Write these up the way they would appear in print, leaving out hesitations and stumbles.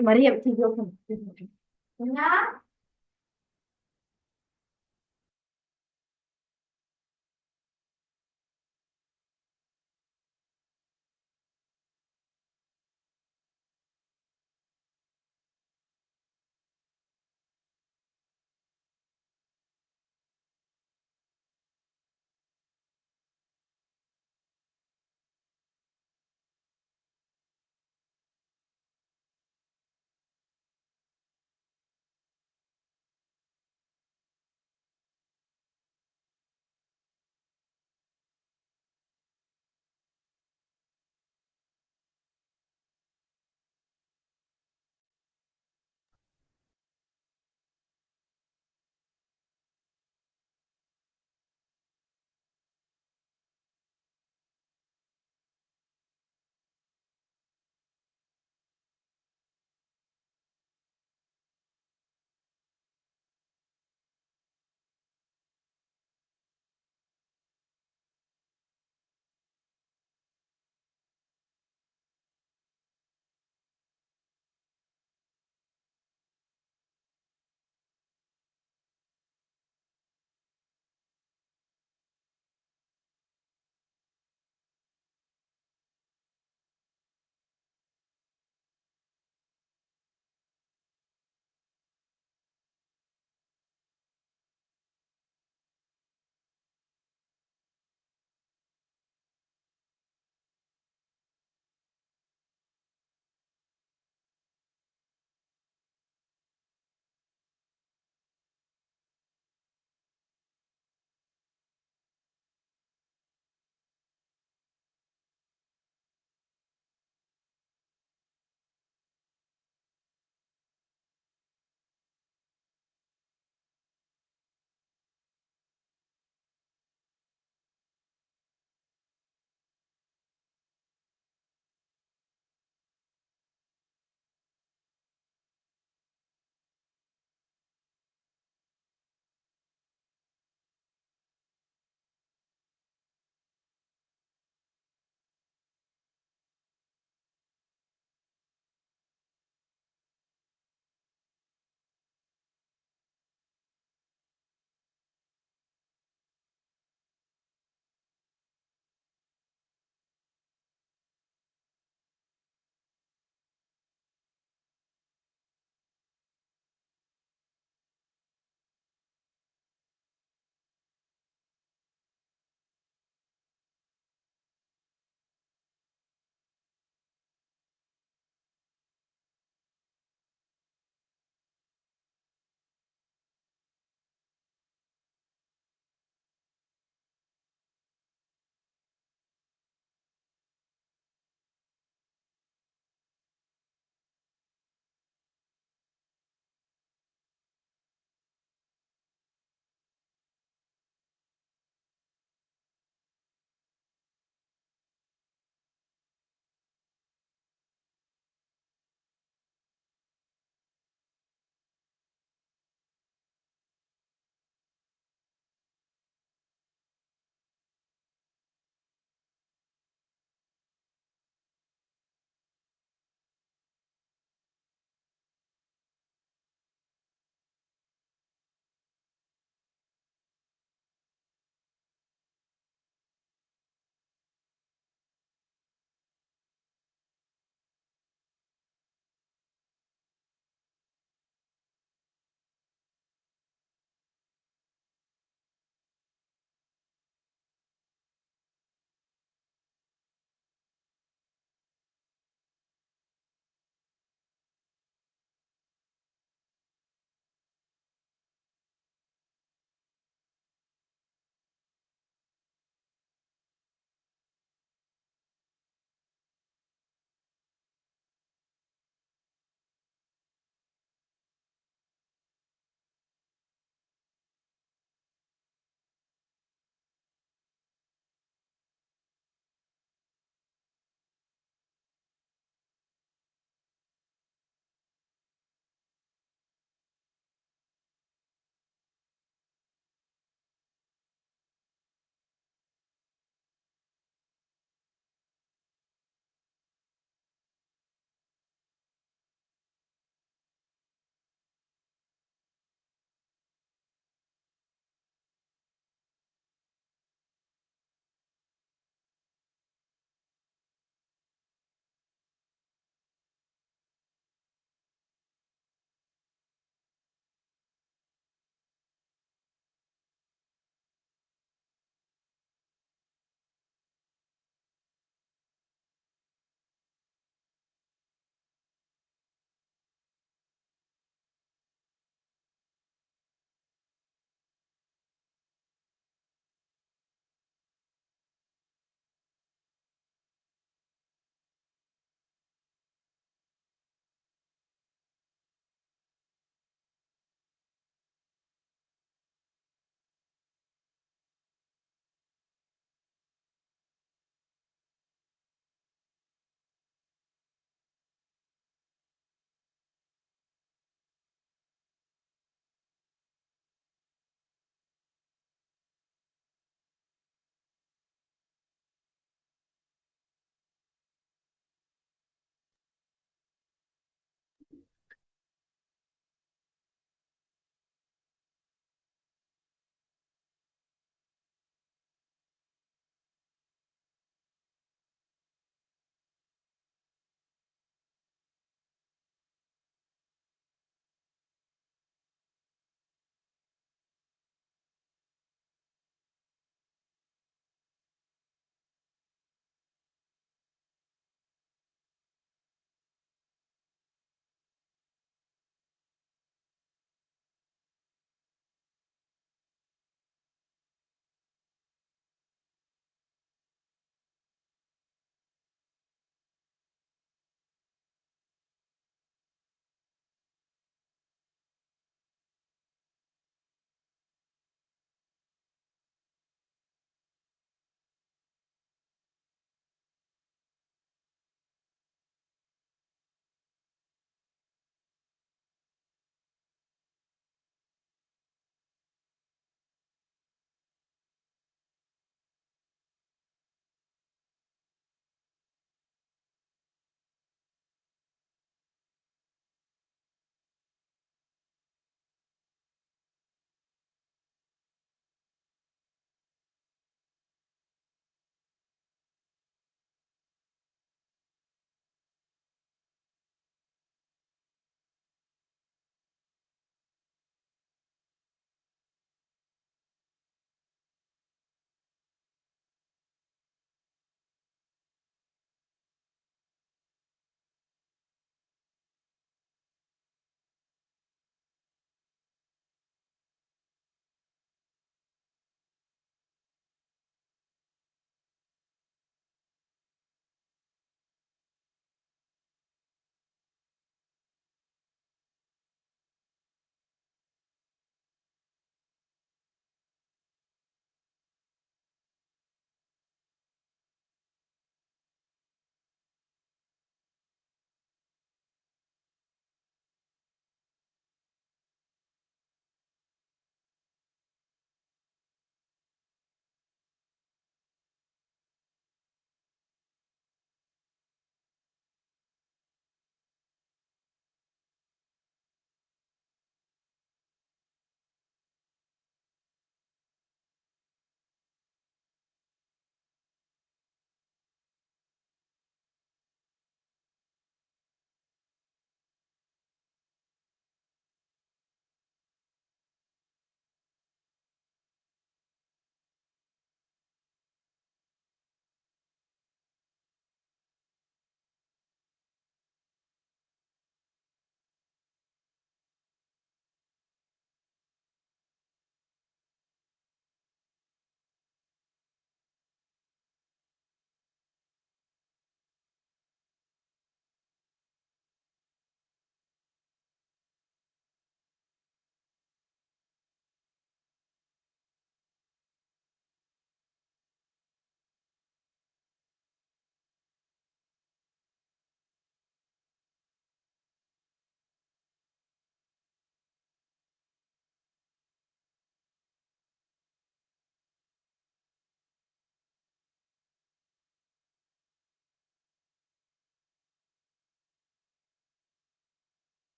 مريم تيجي وقف.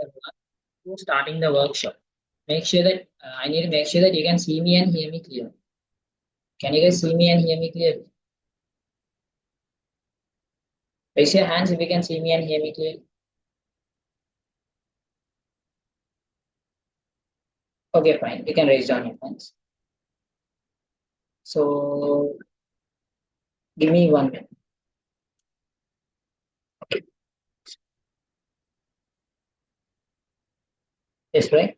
everyone. Before starting the workshop, make sure that I need to make sure that you can see me and hear me clearly. Can you guys see me and hear me clearly? Raise your hands if you can see me and hear me clearly. Okay, fine. You can raise down your hands. So give me 1 minute. Yes, right.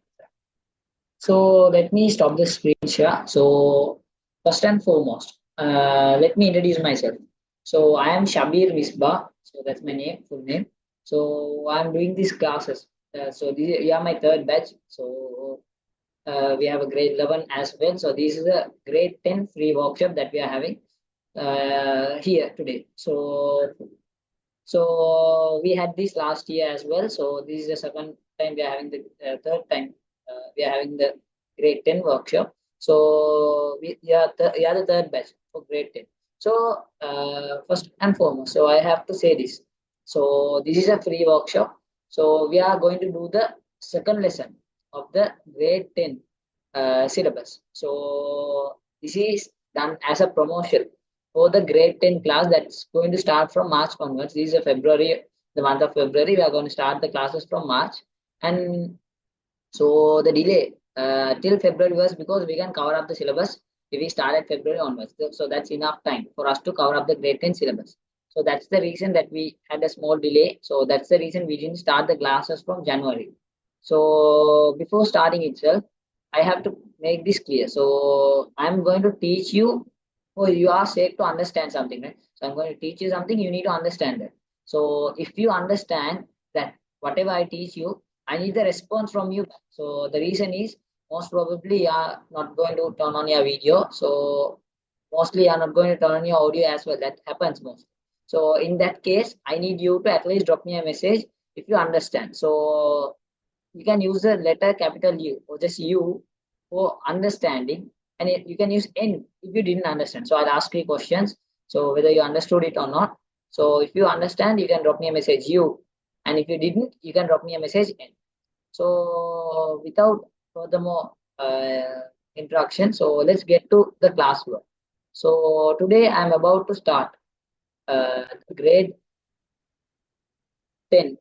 So let me stop the screen share. So first and foremost, let me introduce myself. So I am Shabir Misbah. So that's my name, full name. So I'm doing these classes. Yeah, my third batch. So we have a grade 11 as well. So this is a grade 10 free workshop that we are having here today. So we had this last year as well. So this is the second time we are having the third time we are having the grade 10 workshop. So we are the third batch for grade 10. So first and foremost, so I have to say this. So this is a free workshop. So we are going to do the second lesson of the grade 10 syllabus. So this is done as a promotion for the grade 10 class that's going to start from March onwards. This is a February, the month of February. We are going to start the classes from March. And so the delay till February was because we can cover up the syllabus if we start at February onwards. So that's enough time for us to cover up the grade 10 syllabus. So that's the reason that we had a small delay. So that's the reason we didn't start the classes from January. So before starting itself, I have to make this clear. So I'm going to teach you, or you are safe to understand something, right? So I'm going to teach you something, you need to understand that. So if you understand that whatever I teach you, I need the response from you. So the reason is most probably you are not going to turn on your video. So mostly you are not going to turn on your audio as well. That happens most. So in that case, I need you to at least drop me a message if you understand. So you can use the letter capital U or just U for understanding, and you can use N if you didn't understand. So I'll ask you questions. So whether you understood it or not. So if you understand, you can drop me a message U, and if you didn't, you can drop me a message N. So without furthermore introduction, so let's get to the classwork. So today I'm about to start grade 10,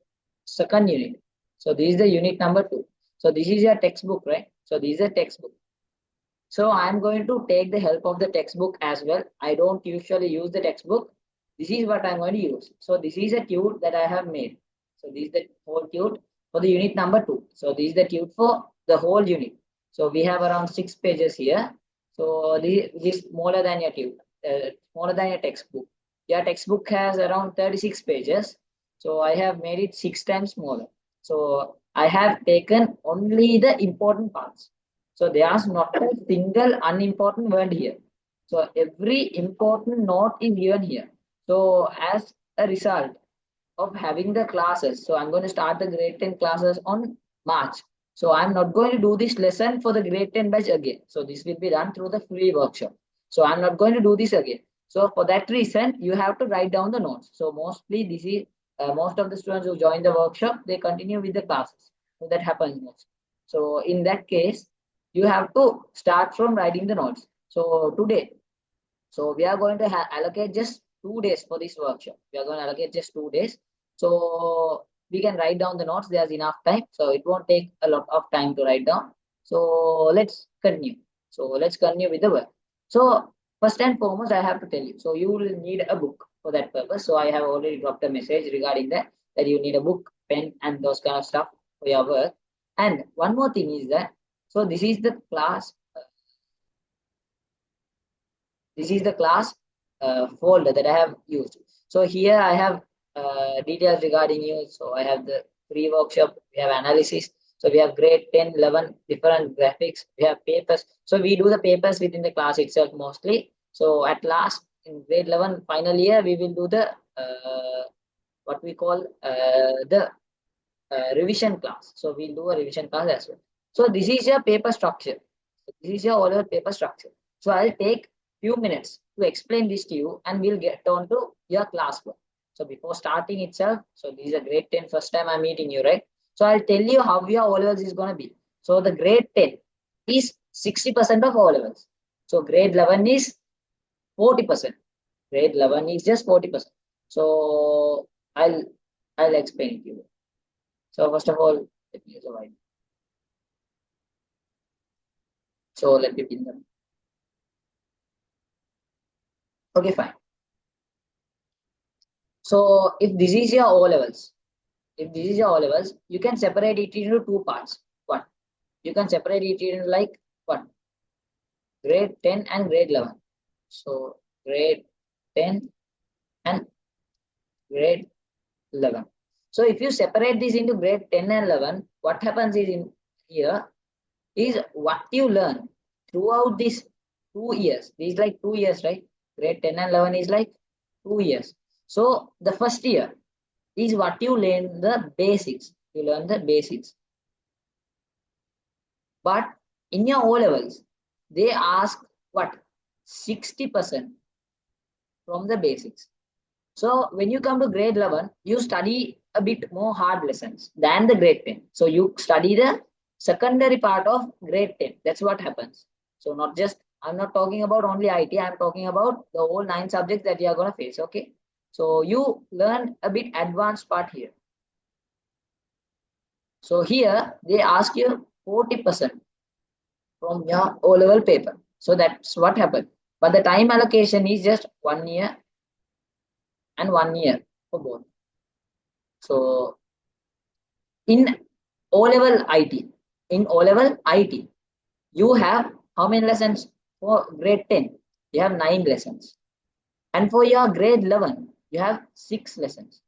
second unit. So this is the unit number 2. So this is your textbook, right? So this is a textbook. So I'm going to take the help of the textbook as well. I don't usually use the textbook. This is what I'm going to use. So this is a tute that I have made. So this is the whole tute for the unit number 2. So this is the tute for the whole unit. So we have around 6 pages here. So this is smaller than your tute, smaller than your textbook. Your textbook has around 36 pages. So I have made it 6 times smaller. So I have taken only the important parts. So there's not a single unimportant word here. So every important note is given here. So as a result of having the classes, so I'm going to start the grade 10 classes on March. So I'm not going to do this lesson for the grade 10 batch again. So this will be done through the free workshop. So I'm not going to do this again. So for that reason, you have to write down the notes. So mostly this is most of the students who join the workshop, they continue with the classes. So that happens most. So in that case, you have to start from writing the notes. So today, so we are going to allocate just 2 days for this workshop. We are going to allocate just 2 days. So we can write down the notes. There's enough time. So it won't take a lot of time to write down. So let's continue. So let's continue with the work. So first and foremost, I have to tell you. So you will need a book for that purpose. So I have already dropped a message regarding that you need a book, pen, and those kind of stuff for your work. And one more thing is that, so this is the class folder that I have used. So here I have details regarding you. So I have the free workshop, we have analysis. So we have grade 10, 11, different graphics, we have papers. So we do the papers within the class itself mostly. So at last in grade 11 final year, we will do the what we call the revision class. So we'll do a revision class as well. So this is your paper structure. So this is your overall paper structure. So I'll take few minutes to explain this to you and we'll get on to your classwork. So before starting itself, so this is a grade 10 first time I'm meeting you, right? So I'll tell you how your O-levels is going to be. So the grade 10 is 60% of O-levels. So grade 11 is 40%. Grade 11 is just 40%. So I'll explain to you. So first of all, let me use a white. So let me pin them. Okay, fine. So if this is your O-levels, you can separate it into two parts. One, you can separate it into like one, grade 10 and grade 11. So grade 10 and grade 11. So if you separate this into grade 10 and 11, what happens is in here is what you learn throughout these 2 years. These like 2 years, right? Grade 10 and 11 is like 2 years. So the first year is what you learn the basics. You learn the basics. But in your O-levels, they ask what? 60% from the basics. So when you come to grade 11, you study a bit more hard lessons than the grade 10. So you study the secondary part of grade 10. That's what happens. So not just, I'm not talking about only IT, I'm talking about the whole 9 subjects that you are going to face. Okay. So you learn a bit advanced part here. So here they ask you 40% from your O-level paper. So that's what happened. But the time allocation is just 1 year and 1 year for both. So in O-level IT, you have how many lessons for grade 10? You have 9 lessons. And for your grade 11, you have 6 lessons.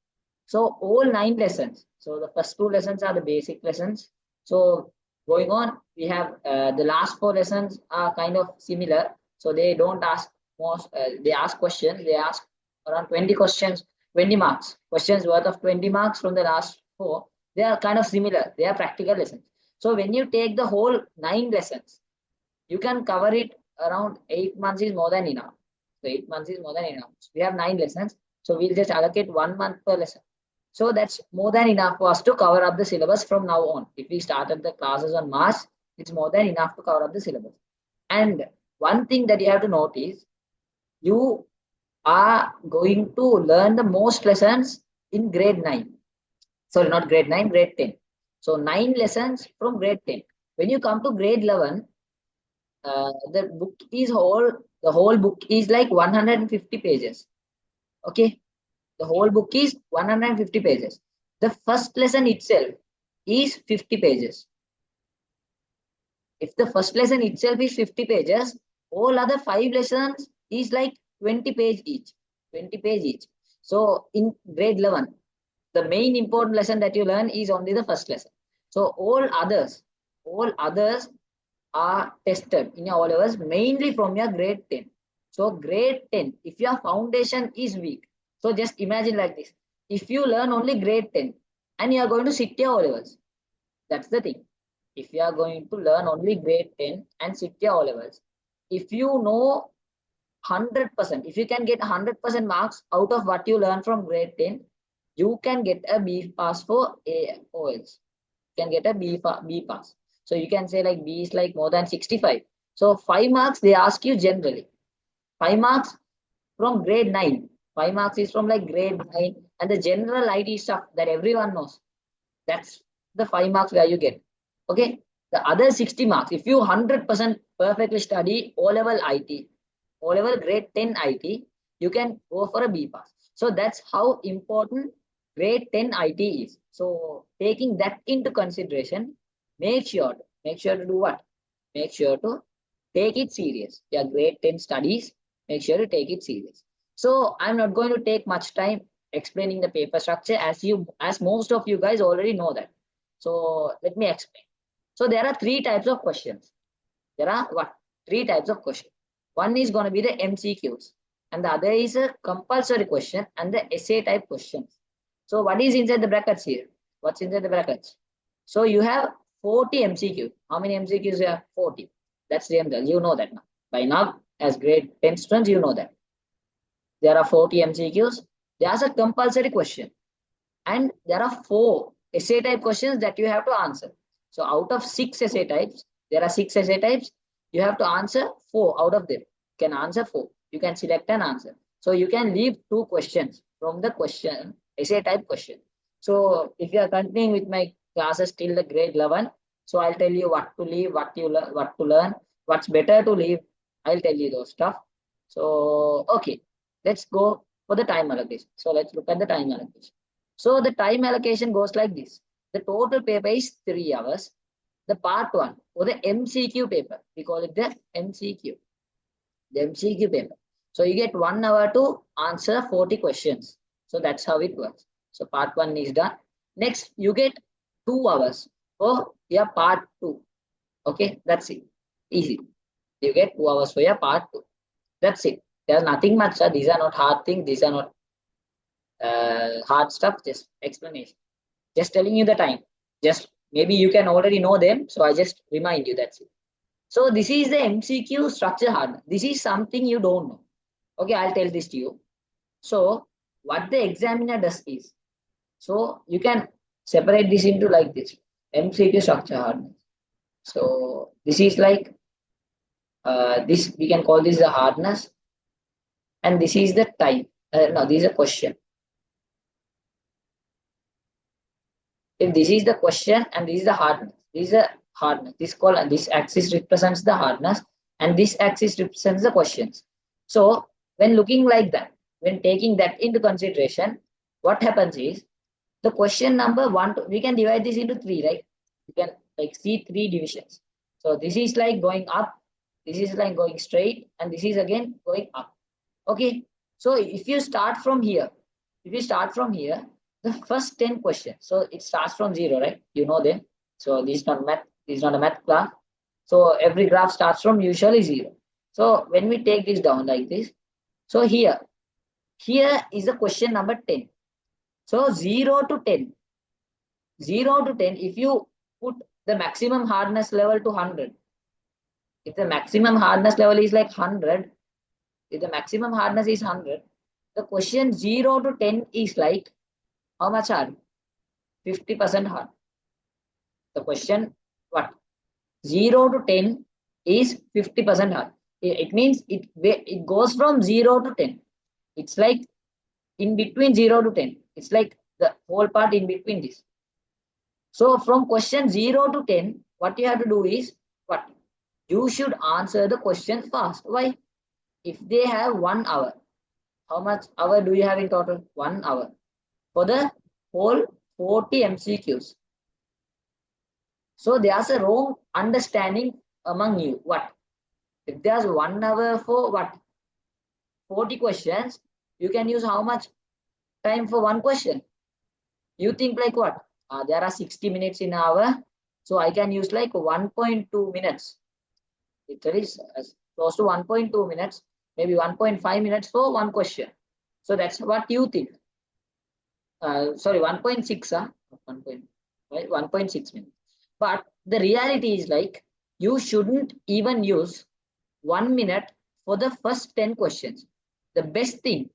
So all 9 lessons. So the first 2 lessons are the basic lessons. So going on, we have the last 4 lessons are kind of similar. So they don't ask most, they ask questions. They ask around 20 questions, 20 marks. Questions worth of 20 marks from the last 4. They are kind of similar. They are practical lessons. So when you take the whole 9 lessons, you can cover it around 8 months is more than enough. So 8 months is more than enough. We have 9 lessons. So we'll just allocate 1 month per lesson. So that's more than enough for us to cover up the syllabus from now on. If we started the classes on March, it's more than enough to cover up the syllabus. And one thing that you have to note is you are going to learn the most lessons in grade 9. Sorry, not grade 9, grade 10. So 9 lessons from grade 10. When you come to grade 11, the whole book is like 150 pages. Okay. The whole book is 150 pages. The first lesson itself is 50 pages. If the first lesson itself is 50 pages, all other 5 lessons is like 20 page each. 20 page each. So in grade 11, the main important lesson that you learn is only the first lesson. So all others are tested in your O-levels mainly from your grade 10. So grade 10, if your foundation is weak, so just imagine like this. If you learn only grade 10 and you are going to sit your O-levels, that's the thing. If you are going to learn only grade 10 and sit your O-levels, if you know 100%, if you can get 100% marks out of what you learn from grade 10, you can get a B pass for AOLs. You can get a B pass. So you can say like B is like more than 65. So 5 marks they ask you generally. 5 marks from grade 9. 5 marks is from like grade 9 and the general IT stuff that everyone knows. That's the 5 marks where you get. Okay. The other 60 marks, if you 100% perfectly study O-level IT, O-level grade 10 IT, you can go for a B pass. So that's how important grade 10 IT is. So taking that into consideration, make sure to do what? Make sure to take it serious. Your grade 10 studies, make sure to take it serious. So I'm not going to take much time explaining the paper structure as most of you guys already know that. So let me explain. So there are 3 types of questions. There are what? 3 types of questions. One is going to be the MCQs and the other is a compulsory question and the essay type questions. So what is inside the brackets here? What's inside the brackets? So you have 40 MCQ. How many MCQs you have? 40. That's the result. You know that now. By now, as grade 10 students, you know that. There are 40 MCQs. There's a compulsory question. And there are 4 essay type questions that you have to answer. So out of 6 essay types, there are 6 essay types. You have to answer 4 out of them. You can answer 4. You can select an answer. So you can leave 2 questions from the question, essay type question. So if you are continuing with my classes till the grade 11, so I'll tell you what to leave, what to learn, what's better to leave. I'll tell you those stuff. So okay, let's go for the time allocation. So let's look at the time allocation. So the time allocation goes like this. The total paper is 3 hours. The part 1 or the MCQ paper, we call it the MCQ. The MCQ paper. So you get 1 hour to answer 40 questions. So that's how it works. So part 1 is done. Next, you get 2 hours for your part 2. Okay, that's it. Easy. You get 2 hours for your part 2. That's it. There's nothing much, sir. These are not hard things. These are not hard stuff. Just explanation. Just telling you the time. Just maybe you can already know them. So I just remind you. That's it. So this is the MCQ structure hardness. This is something you don't know. Okay, I'll tell this to you. So what the examiner does is, so you can separate this into like this. MCQ structure hardness. So this is like this, we can call this the hardness, and this is the type. No, this is a question. If this is the question and this is the hardness, this is a hardness. This axis represents the hardness, and this axis represents the questions. So when looking like that, when taking that into consideration, what happens is the question number 1, we can divide this into 3, right? You can like see 3 divisions. So this is like going up, this is like going straight, and this is again going up. Okay. So if you start from here, the first 10 questions. So it starts from 0, right? You know them. So this is not math. This is not a math class. So every graph starts from usually 0. So when we take this down like this, so here is the question number 10. So 0 to 10. 0 to 10, if you put the maximum hardness level to 100, if the maximum hardness level is like 100, if the maximum hardness is 100, the question 0 to 10 is like how much hard? 50% hard. The question what? 0 to 10 is 50% hard. It means it goes from 0 to 10. It's like in between 0 to 10. It's like the whole part in between this. So from question 0 to 10, what you have to do is what? You should answer the question fast. Why? If they have 1 hour, how much hour do you have in total? 1 hour for the whole 40 MCQs. So there's a wrong understanding among you. What? If there's 1 hour for what? 40 questions, you can use how much time for one question? You think like what? There are 60 minutes in an hour. So I can use like 1.2 minutes. It is close to 1.2 minutes, maybe 1.5 minutes for one question. So that's what you think. Sorry, 1.6, 1.6 minutes. But the reality is like you shouldn't even use 1 minute for the first 10 questions. The best thing,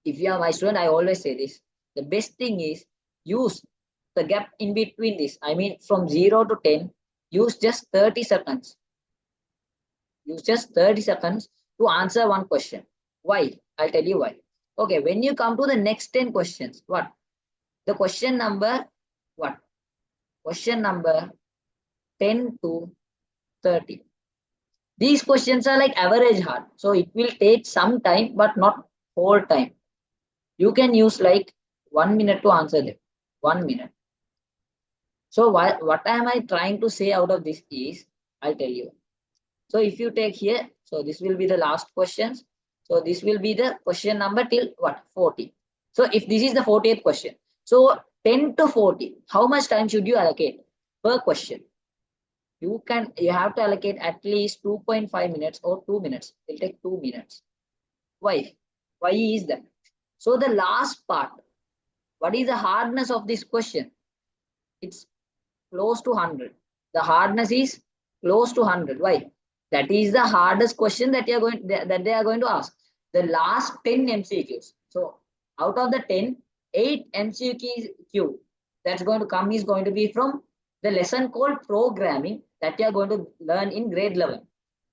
if you are my student, I always say this. The best thing is use the gap in between this. I mean, from 0 to 10, use just 30 seconds. Use just 30 seconds to answer one question. Why? I'll tell you why. Okay, when you come to the next 10 questions, what? The question number, what? Question number 10 to 30. These questions are like average hard. So it will take some time, but not whole time. You can use like 1 minute to answer them. 1 minute. So what am I trying to say out of this is, I'll tell you. So if you take here, so this will be the last questions. So this will be the question number till what? 40. So if this is the 40th question, so 10 to 40, how much time should you allocate per question? You have to allocate at least 2.5 minutes or 2 minutes. It'll take 2 minutes. Why? Why is that? So the last part, what is the hardness of this question? It's close to 100. The hardness is close to 100. Why? That is the hardest question that they are going to ask. The last 10 MCQs. So out of the 10, 8 MCQ that's going to come is going to be from the lesson called programming that you are going to learn in grade 11.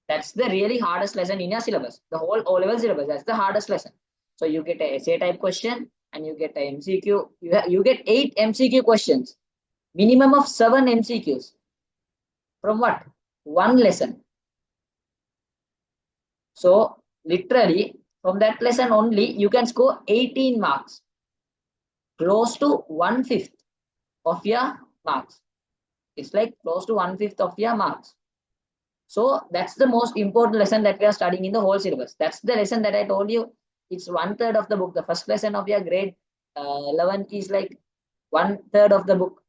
That's the really hardest lesson in your syllabus. The whole O-level syllabus, that's the hardest lesson. So you get a essay type question and you get a MCQ. You get 8 MCQ questions, minimum of 7 MCQs. From what? One lesson. So literally from that lesson only, you can score 18 marks, close to 1/5 of your marks. It's like close to 1/5 of your marks. So that's the most important lesson that we are studying in the whole syllabus. That's the lesson that I told you. It's 1/3 of the book. The first lesson of your grade 11 is like 1/3 of the book.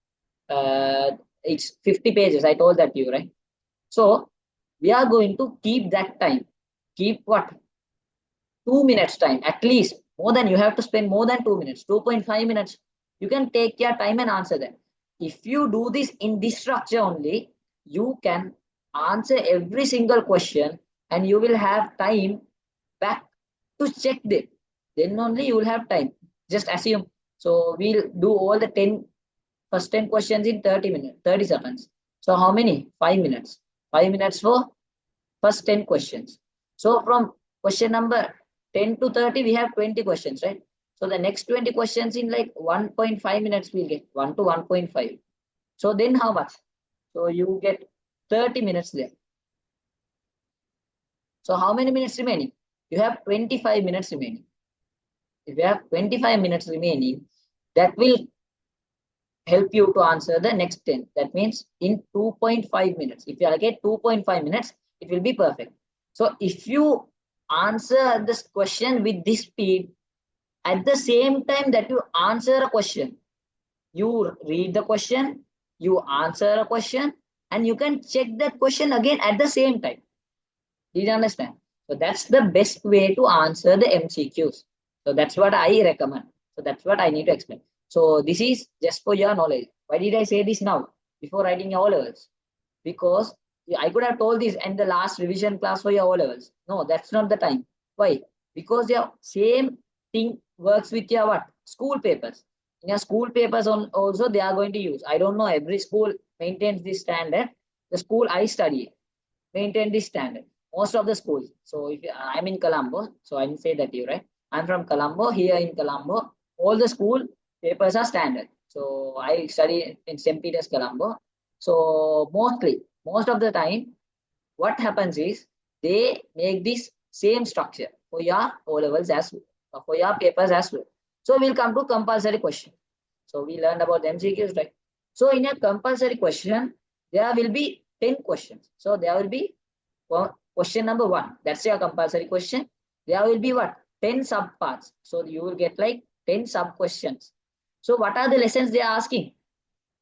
It's 50 pages. I told that to you, right? So we are going to keep that time. Keep what? 2 minutes time at least. More than, you have to spend more than 2 minutes, 2.5 minutes. You can take your time and answer them. If you do this in this structure only, you can answer every single question and you will have time back to check them. Then only you will have time. Just assume. So we'll do all the first 10 questions in 30 minutes, 30 seconds. So how many? 5 minutes. 5 minutes for first 10 questions. So from question number 10 to 30, we have 20 questions, right? So the next 20 questions in like 1.5 minutes, we'll get 1 to 1.5. So then how much? So you get 30 minutes there. So how many minutes remaining? You have 25 minutes remaining. If you have 25 minutes remaining, that will help you to answer the next 10. That means in 2.5 minutes. If you allocate 2.5 minutes, it will be perfect. So if you answer this question with this speed, at the same time that you answer a question, you read the question, you answer a question, and you can check that question again at the same time. Did you understand? So that's the best way to answer the MCQs. So that's what I recommend. So that's what I need to explain. So this is just for your knowledge. Why did I say this now before writing your O-levels? Because I could have told this in the last revision class for your O-levels. No, that's not the time. Why? Because your same thing works with your what? School papers. In your school papers also they are going to use. I don't know, every school maintains this standard. The school I study maintain this standard. Most of the schools. So if I'm in Colombo, so I didn't say that you, right? I'm from Colombo. Here in Colombo, all the school papers are standard. So I study in St. Peter's, Colombo. So most of the time, what happens is they make this same structure for your O-levels as well, for your papers as well. So we'll come to compulsory question. So we learned about the MCQs, right? So in a compulsory question, there will be 10 questions. So there will be question number 1. That's your compulsory question. There will be what? 10 subparts. So you will get like 10 sub questions. So what are the lessons they are asking?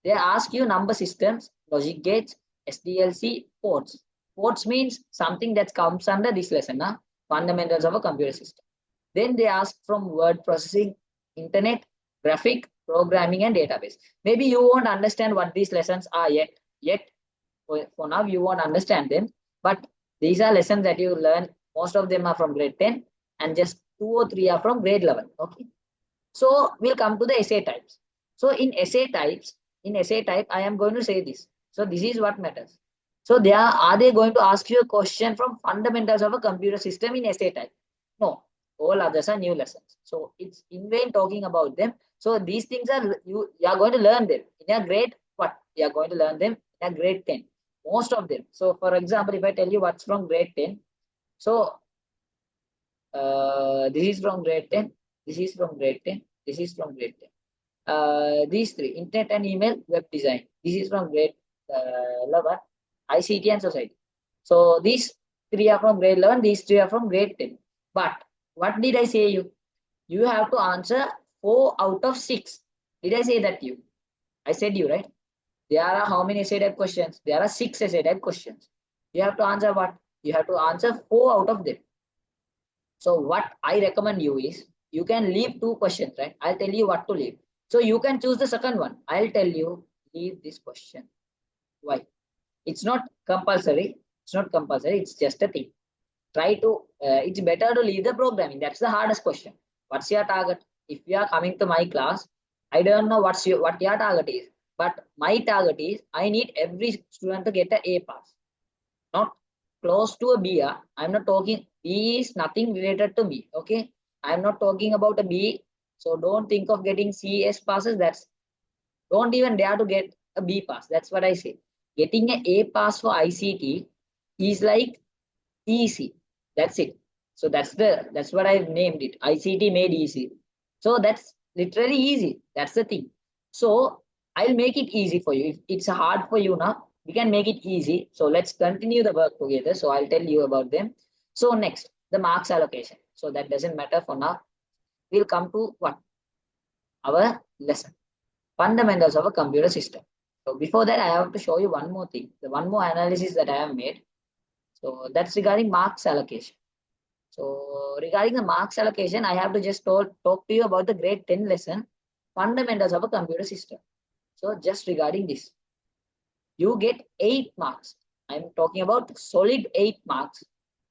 They ask you number systems, logic gates, SDLC, ports. Ports means something that comes under this lesson, fundamentals of a computer system. Then they ask from word processing, internet, graphic, programming, and database. Maybe you won't understand what these lessons are yet. For now, you won't understand them. But these are lessons that you learn. Most of them are from grade 10 and just 2 or 3 are from grade 11. Okay. So we'll come to the essay types. So in essay type, I am going to say this. So this is what matters. So are they going to ask you a question from fundamentals of a computer system in essay type? No, all others are new lessons. So it's in vain talking about them. So these things are, you are going to learn them in a grade what? You are going to learn them in a grade 10. Most of them. So for example, if I tell you what's from grade 10, so this is from grade 10, this is from grade 10, this is from grade 10. These 3, internet and email, web design. This is from grade 11, ICT and society. So these 3 are from grade 11, these 3 are from grade 10. But what did I say you? You have to answer 4 out of 6. Did I say that to you? I said you, right? There are how many essay type questions? There are 6 essay type questions. You have to answer what? You have to answer 4 out of them. So what I recommend you is, you can leave 2 questions, right? I'll tell you what to leave. So you can choose the second one. I'll tell you, leave this question. Why? It's not compulsory. It's not compulsory. It's just a thing. Try to, it's better to leave the programming. That's the hardest question. What's your target? If you are coming to my class, I don't know what your target is, but my target is I need every student to get a A pass, not close to a B. I'm not talking B is nothing related to me. Okay, I'm not talking about a B. So don't think of getting CS passes. Don't even dare to get a B pass. That's what I say. Getting a A pass for ICT is like easy. That's it. So that's what I've named it. ICT made easy. So that's literally easy. That's the thing. So I'll make it easy for you. If it's hard for you now, we can make it easy. So let's continue the work together. So I'll tell you about them. So next, the marks allocation. So that doesn't matter for now. We'll come to what? Our lesson. Fundamentals of a computer system. So before that, I have to show you one more thing. The one more analysis that I have made. So that's regarding marks allocation. So regarding the marks allocation, I have to just talk to you about the grade 10 lesson, fundamentals of a computer system. So just regarding this, you get 8 marks. I'm talking about solid 8 marks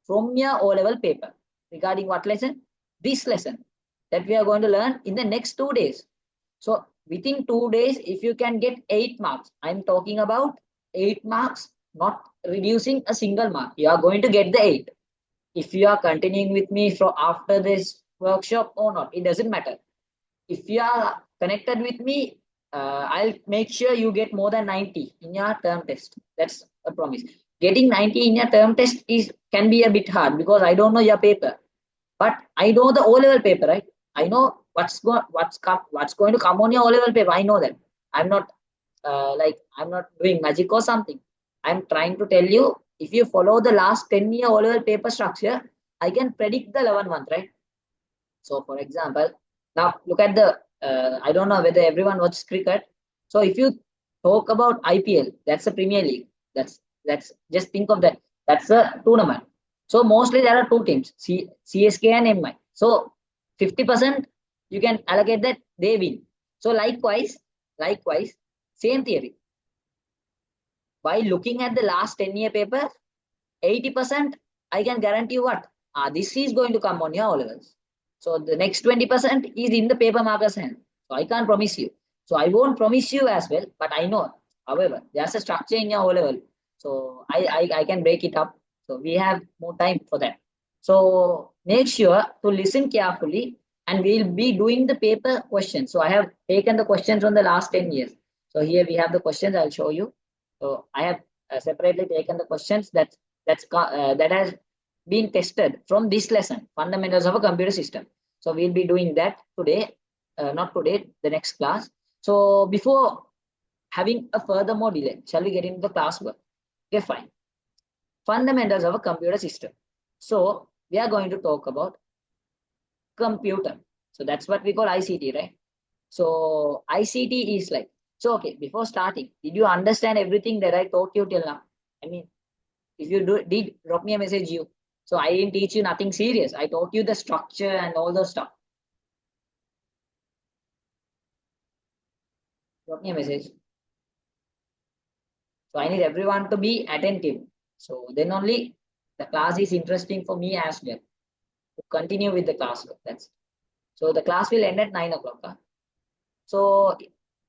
from your O-level paper. Regarding what lesson? This lesson that we are going to learn in the next 2 days. So within 2 days, if you can get 8 marks, I'm talking about 8 marks, not reducing a single mark. You are going to get the 8. If you are continuing with me from after this workshop or not, it doesn't matter. If you are connected with me, I'll make sure you get more than 90 in your term test. That's a promise. Getting 90 in your term test can be a bit hard because I don't know your paper, but I know the O-level paper, right? I know what's going to come on your O-level paper. I know that. I'm not I'm not doing magic or something. I'm trying to tell you, if you follow the last 10-year O-level paper structure, I can predict the 11 month, right? So for example, now look at the, I don't know whether everyone watches cricket. So if you talk about IPL, that's a Premier League. That's just think of that. That's a tournament. So mostly there are two teams, CSK and MI. So 50% you can allocate that they win. So likewise, same theory. By looking at the last 10-year paper, 80% I can guarantee what? This is going to come on your O-levels. So the next 20% is in the paper marker's hand. So I can't promise you. So I won't promise you as well, but I know. However, there's a structure in your O-level. So I can break it up. So we have more time for that. So make sure to listen carefully and we'll be doing the paper questions. So I have taken the questions from the last 10 years. So here we have the questions. I'll show you. So I have separately taken the questions that has been tested from this lesson, fundamentals of a computer system. So we'll be doing that today, not today, the next class. So before having a furthermore delay, shall we get into the classwork? Okay, fine. Fundamentals of a computer system. So we are going to talk about computer. So that's what we call ICT, right? So ICT is like, so okay, before starting, did you understand everything that I taught you till now? I mean, if you did, drop me a message you. So I didn't teach you nothing serious. I taught you the structure and all those stuff. Drop me a message. So I need everyone to be attentive. So then only the class is interesting for me as well. To continue with the class. That's so the class will end at 9 o'clock. Huh? So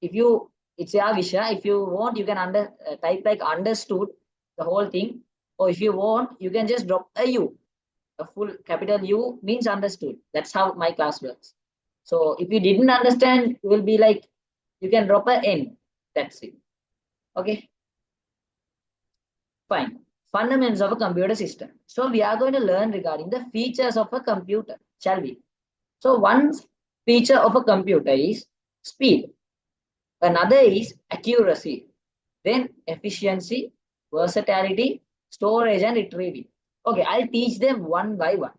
if you, it's your wish. If you want, you can type like understood the whole thing. Or if you want, you can just drop a U. A full capital U means understood. That's how my class works. So if you didn't understand, you will be like, you can drop a N. That's it. Okay. Fine. Fundamentals of a computer system. So we are going to learn regarding the features of a computer, shall we? So one feature of a computer is speed. Another is accuracy. Then efficiency, versatility, storage, and retrieving. Okay, I'll teach them one by one.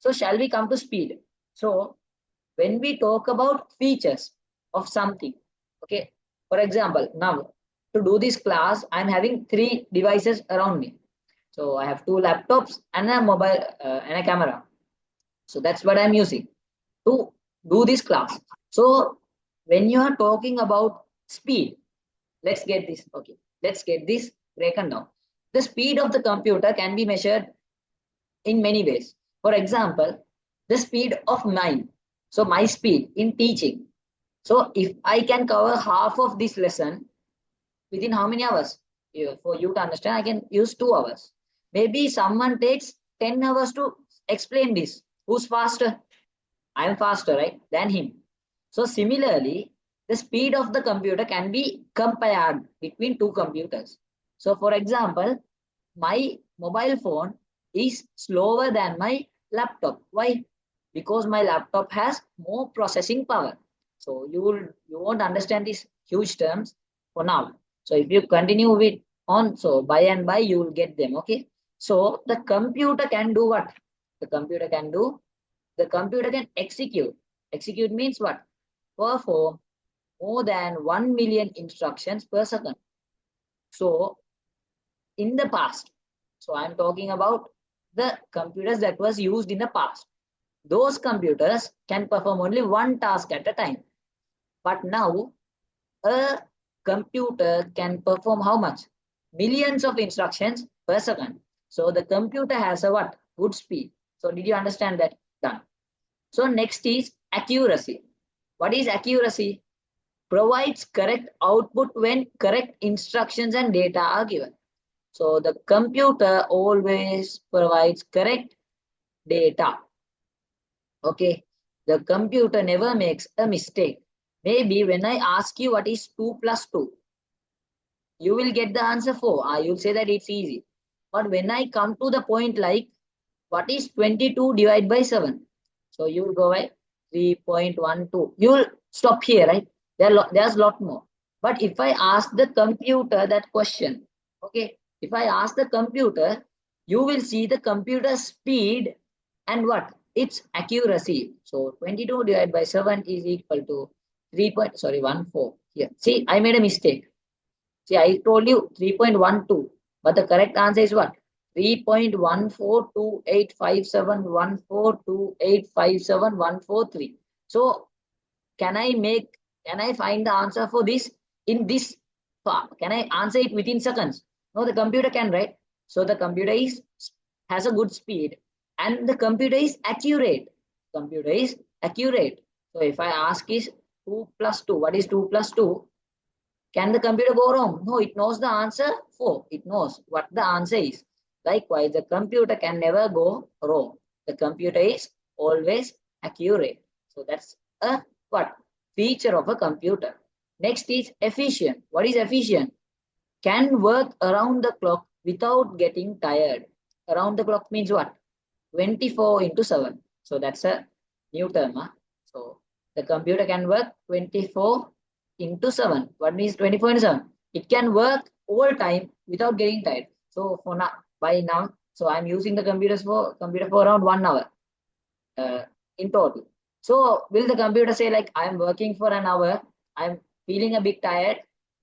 So shall we come to speed? So when we talk about features of something, okay, for example, now to do this class, I'm having 3 devices around me. So I have 2 laptops and a mobile and a camera. So that's what I'm using to do this class. So when you are talking about speed, let's get this. Okay, let's get this broken down. The speed of the computer can be measured in many ways. For example, the speed of mine. So my speed in teaching. So if I can cover half of this lesson within how many hours? For you to understand, I can use 2 hours. Maybe someone takes 10 hours to explain this. Who's faster? I am faster, right, than him. So similarly, the speed of the computer can be compared between two computers. So for example, my mobile phone is slower than my laptop. Why? Because my laptop has more processing power. So you won't understand these huge terms for now. So if you continue with on, so by and by you will get them. Okay. So the computer can do what? The computer can do, the computer can execute. Execute means what? Perform more than 1 million instructions per second. So in the past, so I'm talking about the computers that was used in the past. Those computers can perform only one task at a time. But now a computer can perform how much? Millions of instructions per second. So the computer has a what? Good speed. So did you understand that? Done. So next is accuracy. What is accuracy? Provides correct output when correct instructions and data are given. So the computer always provides correct data. Okay. The computer never makes a mistake. Maybe when I ask you what is 2 plus 2, you will get the answer 4. You'll say that it's easy. But when I come to the point like what is 22 divided by 7? So you will go by 3.12. You will stop here, right? There's a lot more. But if I ask the computer that question, okay, if I ask the computer, you will see the computer speed and what? Its accuracy. So 22 divided by 7 is equal to 14 here. See, I made a mistake. See, I told you 3.12, but the correct answer is what? 3.14285714285714 So can I find the answer for this in this far? Can I answer it within seconds? No, the computer can, right? So the computer has a good speed and the computer is accurate. Computer is accurate. So if I ask is 2 plus 2, what is 2 plus 2? Can the computer go wrong? No, it knows the answer 4. It knows what the answer is. Likewise, the computer can never go wrong. The computer is always accurate. So that's a what? Feature of a computer. Next is efficient. What is efficient? Can work around the clock without getting tired. Around the clock means what? 24 into 7. So that's a new term. Huh? So the computer can work 24 into 7. What means 24 into 7? It can work all time without getting tired. So for now, by now, so I'm using the computer for around 1 hour uh, in total. So will the computer say like I'm working for an hour, I'm feeling a bit tired.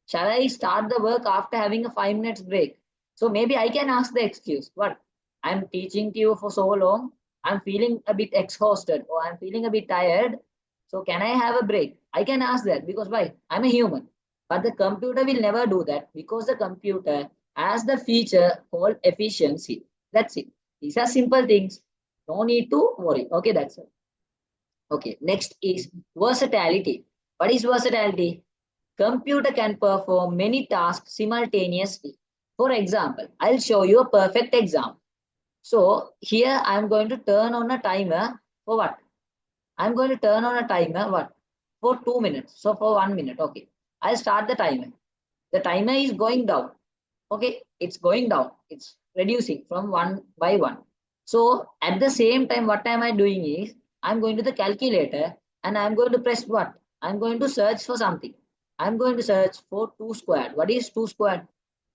Shall I start the work after having a 5 minutes break? So maybe I can ask the excuse. What? I'm teaching to you for so long. I'm feeling a bit exhausted or I'm feeling a bit tired. So can I have a break? I can ask that because why? I'm a human. But the computer will never do that because the computer has the feature called efficiency. That's it. These are simple things. No need to worry. Okay, that's it. Okay, next is versatility. What is versatility? Computer can perform many tasks simultaneously. For example, I'll show you a perfect example. So here I'm going to turn on a timer for what? I'm going to turn on a timer what? For 2 minutes. So for 1 minute. Okay. I'll start the timer. The timer is going down. Okay. It's going down. It's reducing from 1 by 1. So at the same time, what am I doing is I'm going to the calculator and I'm going to press what? I'm going to search for something. I'm going to search for 2 squared. What is 2 squared?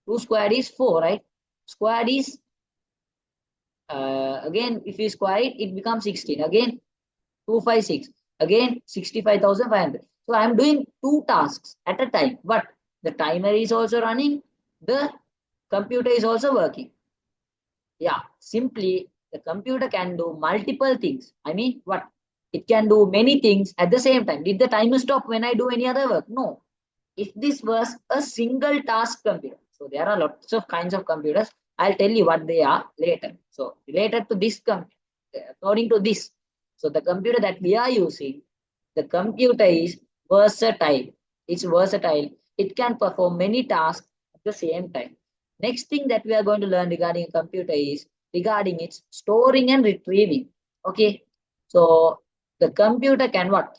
2 squared is 4, right? Squared is, again, if you square it, it becomes 16. Again, 256. Again, 65,500. So I'm doing 2 tasks at a time, but the timer is also running. The computer is also working. Yeah, simply the computer can do multiple things. I mean, what? It can do many things at the same time. Did the timer stop when I do any other work? No. If this was a single task computer, so there are lots of kinds of computers. I'll tell you what they are later. So related to this, according to this, so the computer that we are using, the computer is versatile. It's versatile. It can perform many tasks at the same time. Next thing that we are going to learn regarding a computer is regarding its storing and retrieving. Okay. So the computer can what?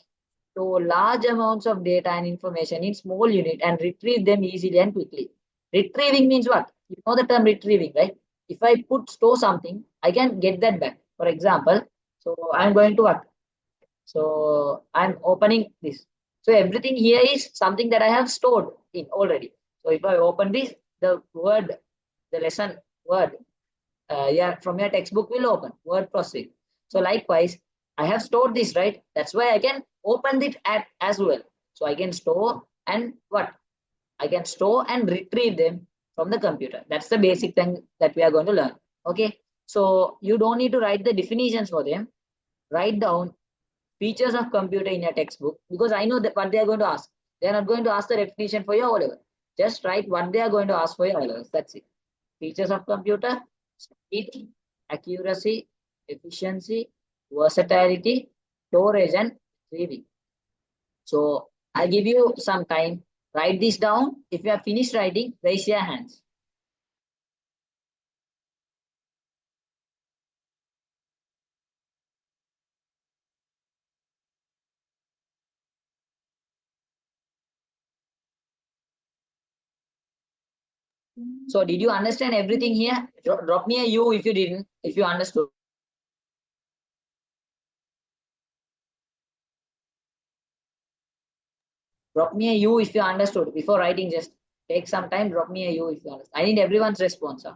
Store large amounts of data and information in small unit and retrieve them easily and quickly. Retrieving means what? You know the term retrieving, right? If I put store something, I can get that back. For example, so I'm going to what? So I'm opening this. So everything here is something that I have stored in already. So if I open this, the word, the lesson word, yeah, from your textbook will open word processing. So likewise, I have stored this, right? That's why I can open it at as well. So I can store and what? I can store and retrieve them from the computer. That's the basic thing that we are going to learn. Okay. So you don't need to write the definitions for them. Write down features of computer in your textbook because I know that what they are going to ask. They are not going to ask the definition for your O level. Just write what they are going to ask for your O levels. That's it. Features of computer: speed, accuracy, efficiency, versatility, storage, and retrieving. So I'll give you some time. Write this down. If you have finished writing, raise your hands. So did you understand everything here? Drop me a U if you didn't, if you understood. Drop me a U if you understood. Before writing, just take some time. Drop me a U if you understand. I need everyone's response. Huh?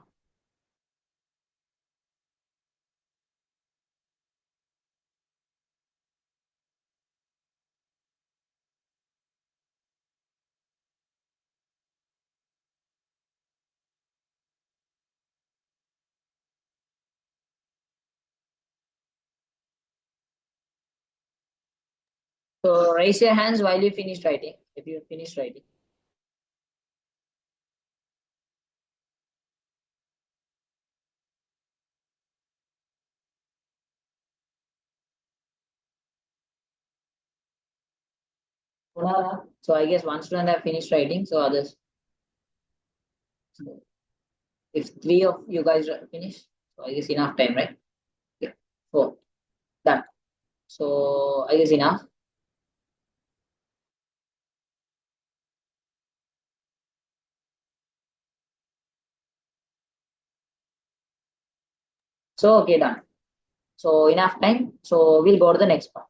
So raise your hands while you finish writing. If you finish writing. So I guess one student have finished writing. So others. So if three of you guys are finished, so I guess enough time, right? Yeah. So done. So I guess enough. So okay, done. So enough time. So we'll go to the next part.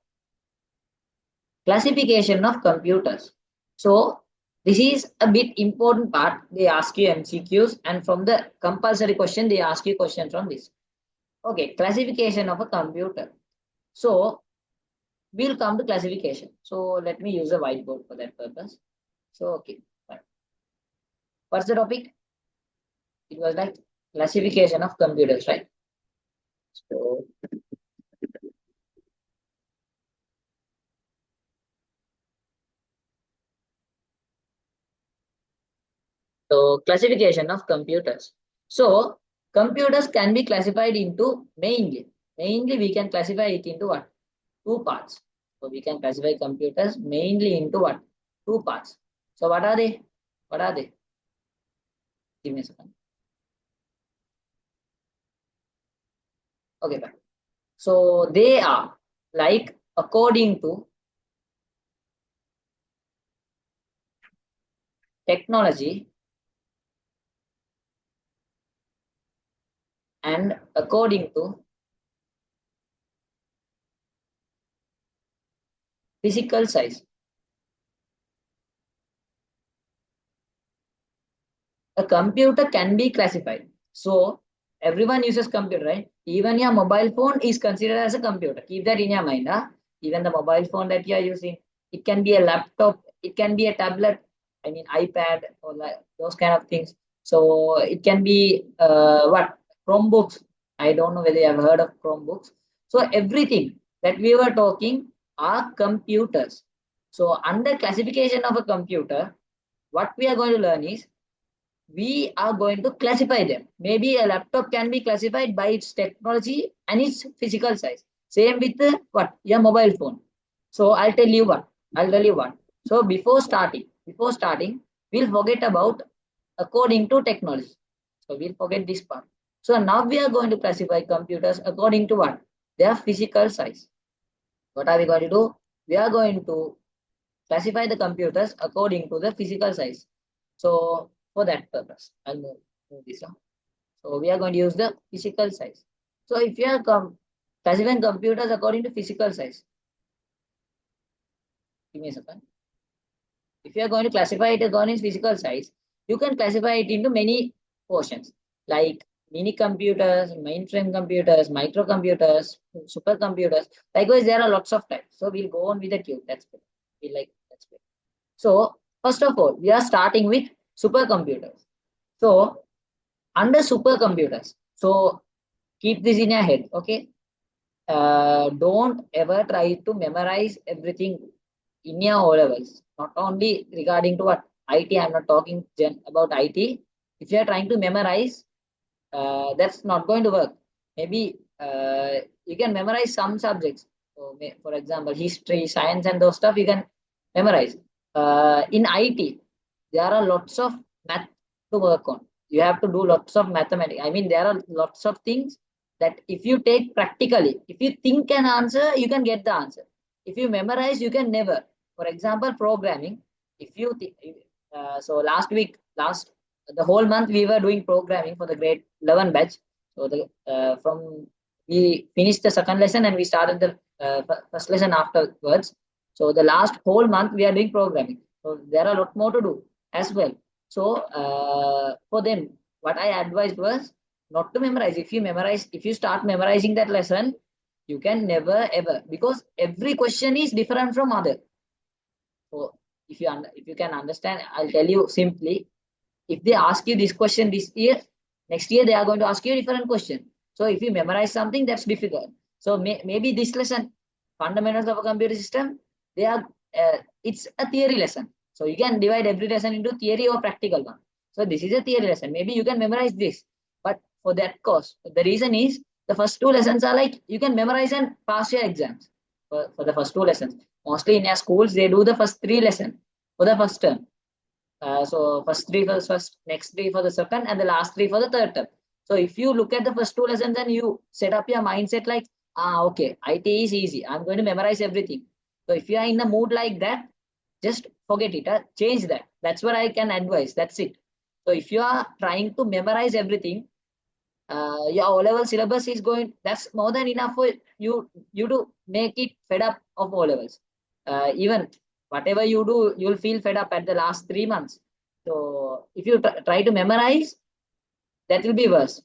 Classification of computers. So this is a bit important part. They ask you MCQs, and from the compulsory question, they ask you questions from this. Okay, classification of a computer. So we'll come to classification. So let me use a whiteboard for that purpose. So okay, fine. What's the topic? It was like classification of computers, right? So So classification of computers. So computers can be classified into mainly we can classify it into what? Two parts. So we can classify computers mainly into what? Two parts. So what are they? What are they? Give me a second. Okay, fine. So they are like according to technology and according to physical size. A computer can be classified. So everyone uses computer, right? Even your mobile phone is considered as a computer. Keep that in your mind. Huh? Even the mobile phone that you are using, it can be a laptop, it can be a tablet, I mean iPad or like those kind of things. So it can be what? Chromebooks. I don't know whether you have heard of Chromebooks. So everything that we were talking are computers. So under classification of a computer, what we are going to learn is we are going to classify them. Maybe a laptop can be classified by its technology and its physical size. Same with what? Your mobile phone. So I'll tell you what. So before starting, we'll forget about according to technology. So we'll forget this part. So now we are going to classify computers according to what? Their physical size. What are we going to do? We are going to classify the computers according to the physical size. So for that purpose, I'll move this on. So we are going to use the physical size. So if you are classifying computers according to physical size, give me a second. If you are going to classify it according to physical size, you can classify it into many portions like mini computers, mainframe computers, microcomputers, supercomputers. Likewise, there are lots of types. So we'll go on with the cube. That's good. We like that's good. So first of all, we are starting with supercomputers. So under supercomputers, so keep this in your head, okay? Don't ever try to memorize everything in your O levels. Not only regarding to what IT, I'm not talking about IT. If you are trying to memorize, that's not going to work. Maybe you can memorize some subjects. So, for example, history, science, and those stuff you can memorize. In IT, there are lots of math to work on. You have to do lots of mathematics. I mean, there are lots of things that if you take practically, if you think an answer, you can get the answer. If you memorize, you can never. For example, programming. If you so last the whole month we were doing programming for the grade 11 batch. So the from we finished the second lesson and we started the first lesson afterwards. So the last whole month we are doing programming. So there are a lot more to do as well. So for them, what I advised was not to memorize. If you start memorizing that lesson, you can never ever, because every question is different from other. So if you can understand, I'll tell you simply. If they ask you this question this year, next year they are going to ask you a different question. So if you memorize something, that's difficult. So maybe this lesson, fundamentals of a computer system, they are it's a theory lesson. So you can divide every lesson into theory or practical one. So this is a theory lesson. Maybe you can memorize this, but for that course, the reason is the first two lessons are like you can memorize and pass your exams for the first two lessons. Mostly in your schools, they do the first three lessons for the first term. So first three for the first, next three for the second, and the last three for the third term. So if you look at the first two lessons and you set up your mindset like, okay, IT is easy. I'm going to memorize everything. So if you are in a mood like that, just forget it. Change that. That's what I can advise. That's it. So if you are trying to memorize everything, your O-level syllabus is going. That's more than enough for you to make it fed up of O-levels. Even whatever you do, you'll feel fed up at the last 3 months. So if you try to memorize, that will be worse.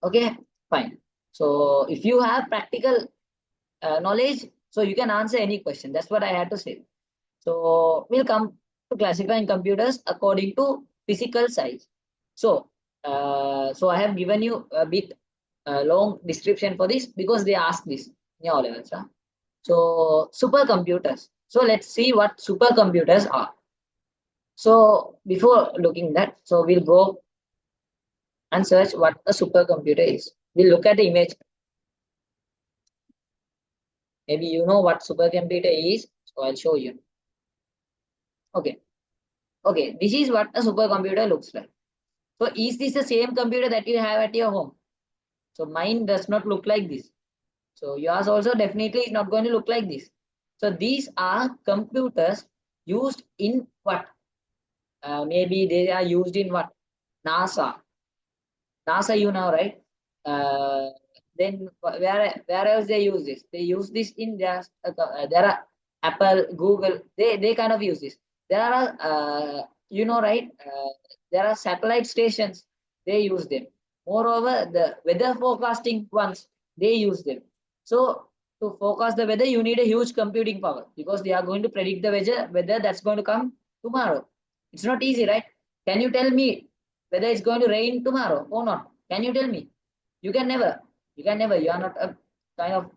Okay, fine. So if you have practical knowledge, so you can answer any question. That's what I had to say. So we'll come to classifying computers according to physical size. So so I have given you a bit long description for this because they ask this in your levels. Huh? So supercomputers. So let's see what supercomputers are. So before looking that, so we'll go and search what a supercomputer is. We'll look at the image. Maybe you know what supercomputer is, so I'll show you. Okay. Okay, this is what a supercomputer looks like. So is this the same computer that you have at your home? So mine does not look like this. So yours also definitely is not going to look like this. So these are computers used in what? Maybe they are used in what? NASA. NASA, you know, right? Then where else they use this? They use this in there are Apple, Google. They kind of use this. There are you know, right? There are satellite stations. They use them. Moreover, the weather forecasting ones, they use them. So to forecast the weather, you need a huge computing power because they are going to predict the weather that's going to come tomorrow. It's not easy, right? Can you tell me whether it's going to rain tomorrow or not? Can you tell me? You can never. You can never. You are not a kind of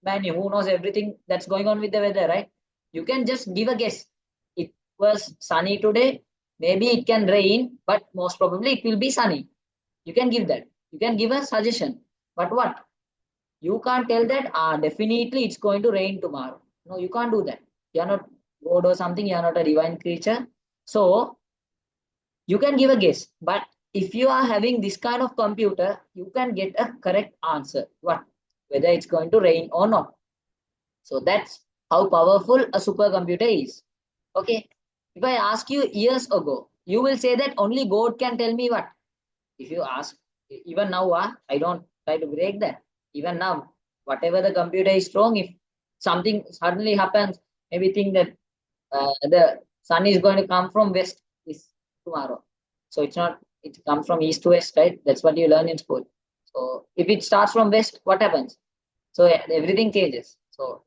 man who knows everything that's going on with the weather, right? You can just give a guess. It was sunny today. Maybe it can rain, but most probably it will be sunny. You can give that. You can give a suggestion. But what? You can't tell that, definitely it's going to rain tomorrow. No, you can't do that. You are not God or something. You are not a divine creature. So you can give a guess, but if you are having this kind of computer, you can get a correct answer. What? Whether it's going to rain or not. So that's how powerful a supercomputer is. Okay. If I ask you years ago, you will say that only God can tell me what. If you ask, even now, I don't try to break that. Even now, whatever the computer is strong, if something suddenly happens, maybe think that the sun is going to come from west this tomorrow. So it's not, it comes from east to west, right? That's what you learn in school. So if it starts from west, what happens? So everything changes. So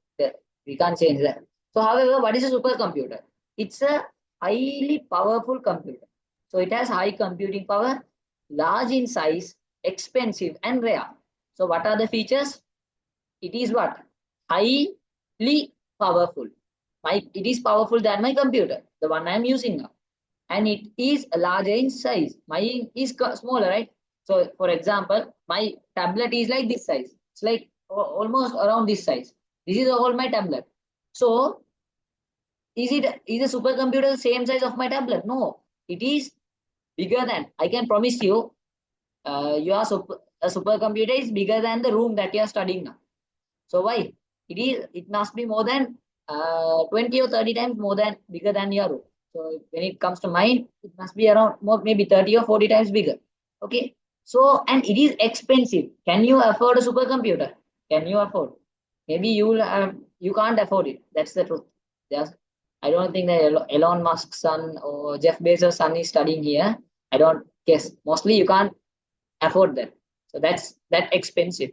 we can't change that. So however, what is a supercomputer? It's a highly powerful computer. So it has high computing power, large in size, expensive and rare. So what are the features? It is what? Highly powerful. It is powerful than my computer, the one I am using now. And it is larger in size. Mine is smaller, right? So for example, my tablet is like this size. It's like almost around this size. This is all my tablet. So is a supercomputer the same size of my tablet? No, it is bigger than. I can promise you, a supercomputer is bigger than the room that you are studying now. So why? It must be more than 20 or 30 times more than bigger than your room. So when it comes to mine, it must be around more, maybe 30 or 40 times bigger. Okay. So, and it is expensive. Can you afford a supercomputer? Can you afford? Maybe you can't afford it. That's the truth. Yes. I don't think that Elon Musk's son or Jeff Bezos' son is studying here. I don't guess. Mostly you can't afford that. So that's that expensive.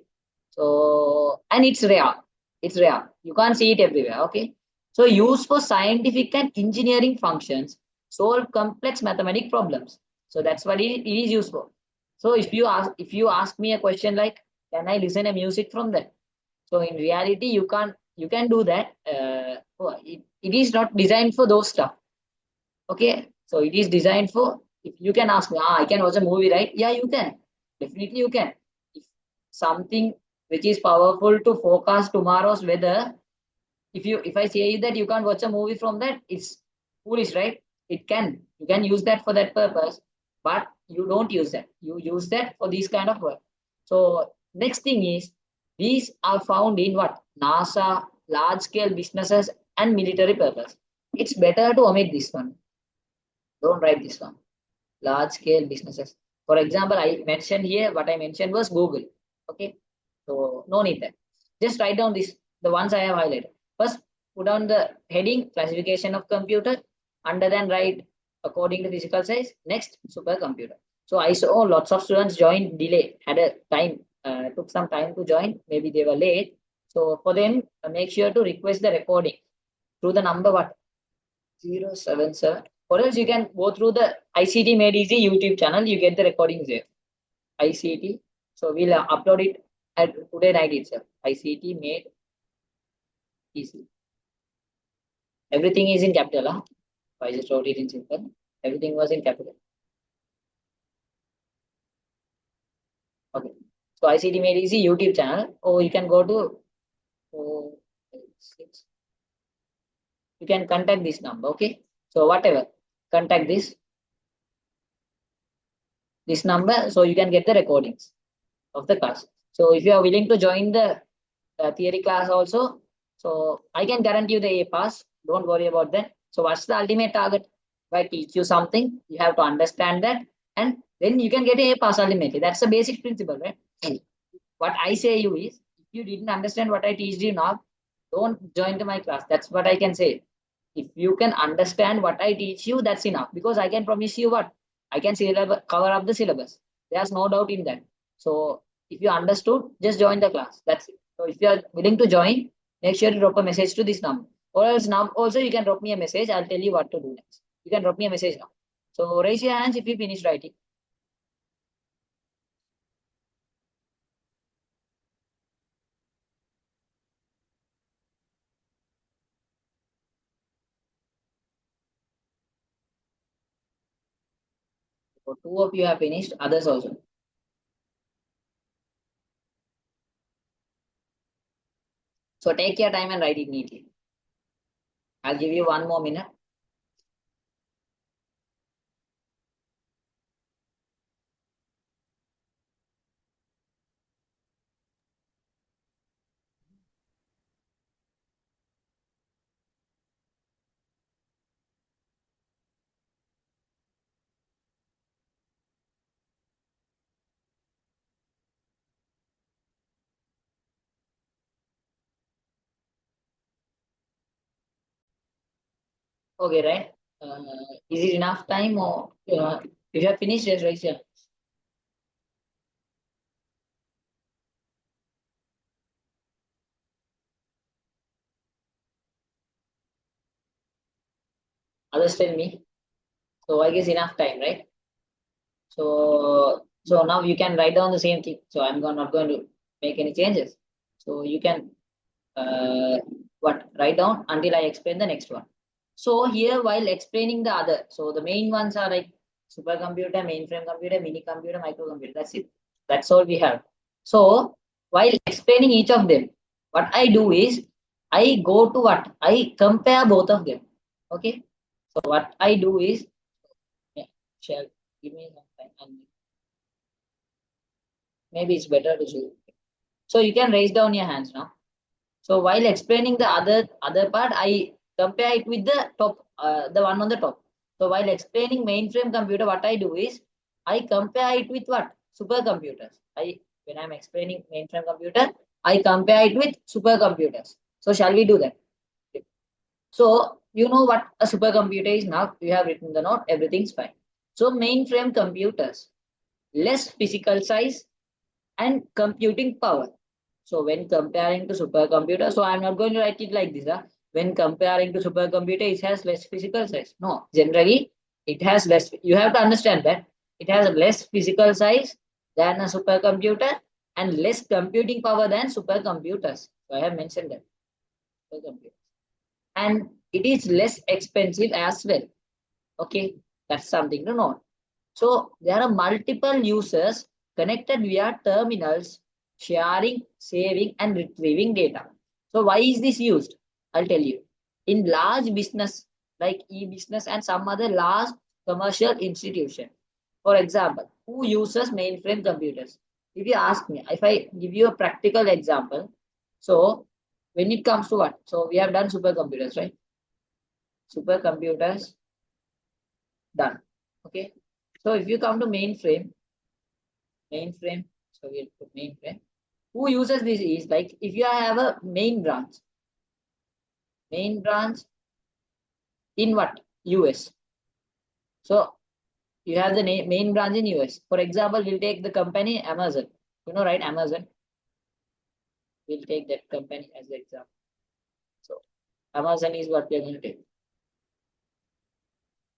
So and it's rare. It's rare. You can't see it everywhere. Okay. So used for scientific and engineering functions, solve complex mathematic problems. So that's what it is used for. So if you ask me a question like, can I listen a music from that? So in reality, you can do that. It is not designed for those stuff. Okay, so it is designed for, if you can ask me, I can watch a movie, right? Yeah, you can. Definitely you can. If something which is powerful to forecast tomorrow's weather, if I say that you can't watch a movie from that, it's foolish, right? It can. You can use that for that purpose, but you don't use that. You use that for these kind of work. So next thing is these are found in what? NASA, large scale businesses and military purpose. It's better to omit this one. Don't write this one. Large scale businesses. For example, I mentioned here, what I mentioned was Google. Okay. So no need that. Just write down this, the ones I have highlighted. First, put on the heading classification of computer. Under then write according to physical size. Next, supercomputer. So I saw lots of students join delay, had a time, took some time to join. Maybe they were late. So for them, make sure to request the recording through the number what? 077. Or else you can go through the ICT Made Easy YouTube channel. You get the recordings there. ICT. So we'll upload it at today night itself. ICT Made Easy. Everything is in capital. Huh? I just wrote it in simple. Everything was in capital. Okay. So ICT Made Easy YouTube channel. Or you can go to 486. You can contact this number. Okay. So whatever. Contact this number so you can get the recordings of the class. So if you are willing to join the theory class also, so I can guarantee you the A pass. Don't worry about that. So what's the ultimate target? If I teach you something, you have to understand that, and then you can get a pass ultimately. That's the basic principle, right? What I say you is, if you didn't understand what I teach you now, don't join to my class. That's what I can say. If you can understand what I teach you, that's enough. Because I can promise you what? I can cover up the syllabus. There's no doubt in that. So if you understood, just join the class. That's it. So if you are willing to join, make sure to drop a message to this number. Or else now also you can drop me a message. I'll tell you what to do next. You can drop me a message now. So raise your hands if you finish writing. So two of you have finished, others also. So take your time and write it neatly. I'll give you 1 more minute. Okay, right? Is it enough time or if you have finished, just raise your hand. Others tell me. So I guess enough time, right? So now you can write down the same thing. So not going to make any changes. So you can write down until I explain the next one. So here while explaining the other, so the main ones are like supercomputer, mainframe computer, mini computer, microcomputer. That's it. That's all we have. So while explaining each of them, what I do is I go to what? I compare both of them. Okay. So what I do is, yeah, shall give me some time and maybe it's better to show. So you can raise down your hands now. So while explaining the other part, I compare it with the top, the one on the top. So while explaining mainframe computer, what I do is I compare it with what? Supercomputers. When I'm explaining mainframe computer, I compare it with supercomputers. So shall we do that? So you know what a supercomputer is now. You have written the note. Everything's fine. So mainframe computers, less physical size and computing power. So when comparing to supercomputer, so I'm not going to write it like this. When comparing to supercomputer, it has less physical size. No, generally it has less. You have to understand that it has less physical size than a supercomputer and less computing power than supercomputers. So I have mentioned that supercomputers, and it is less expensive as well. Okay, that's something to know. So there are multiple users connected via terminals, sharing, saving, and retrieving data. So why is this used? I'll tell you. In large business like e-business and some other large commercial institution. For example, who uses mainframe computers? If you ask me, if I give you a practical example, so when it comes to what? So we have done supercomputers, right? Supercomputers done. Okay. So if you come to mainframe, so we'll put mainframe. Who uses this is like if you have a main branch in what? US. So you have the main branch in US. For example, we'll take the company Amazon. You know, right? Amazon. We'll take that company as the example. So Amazon is what we're going to take.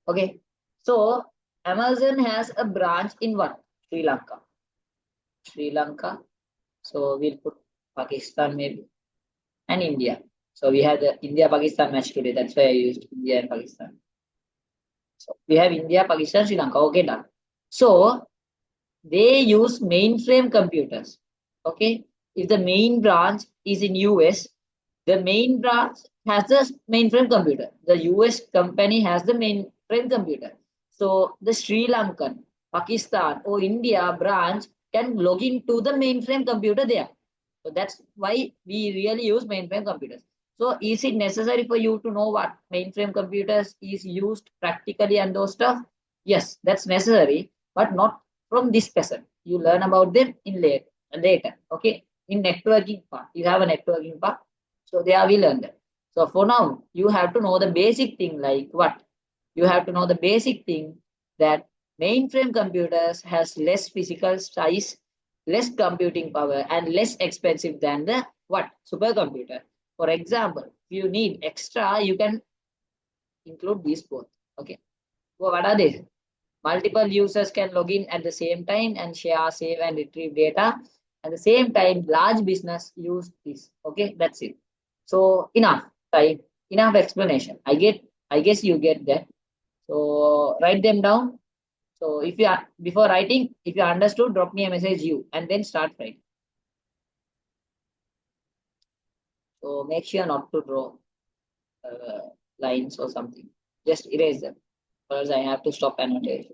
Okay. So Amazon has a branch in what? Sri Lanka. Sri Lanka. So we'll put Pakistan maybe and India. So we have the India-Pakistan match today. That's why I used India and Pakistan. So we have India, Pakistan, Sri Lanka. Okay, done. So they use mainframe computers. Okay. If the main branch is in US, the main branch has the mainframe computer. The US company has the mainframe computer. So the Sri Lankan, Pakistan, or India branch can log into the mainframe computer there. So that's why we really use mainframe computers. So is it necessary for you to know what mainframe computers is used practically and those stuff? Yes, that's necessary, but not from this person. You learn about them in later. Okay. In networking part, you have a networking part. So there we learn that. So for now, you have to know the basic thing like what? You have to know the basic thing that mainframe computers has less physical size, less computing power, and less expensive than the what? Supercomputer. For example, if you need extra, you can include these both. Okay. So what are they? Multiple users can log in at the same time and share, save, and retrieve data. At the same time, large business use this. Okay, that's it. So enough time, enough explanation. I guess you get that. So write them down. So if you are before writing, if you understood, drop me a message you and then start writing. So make sure not to draw. lines or something. Just erase them, or else I have to stop annotation.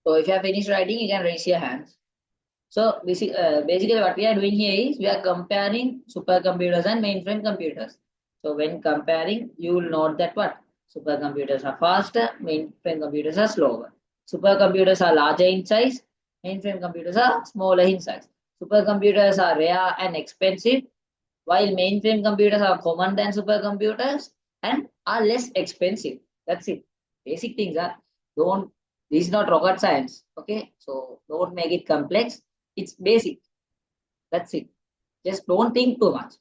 So if you have finished writing, you can raise your hands. So basically what we are doing here is we are comparing supercomputers and mainframe computers. So when comparing, you will note that what? Supercomputers are faster, mainframe computers are slower. Supercomputers are larger in size, mainframe computers are smaller in size. Supercomputers are rare and expensive, while mainframe computers are common than supercomputers and are less expensive. That's it. Basic things are don't this is not rocket science. Okay, so don't make it complex. It's basic. That's it. Just don't think too much.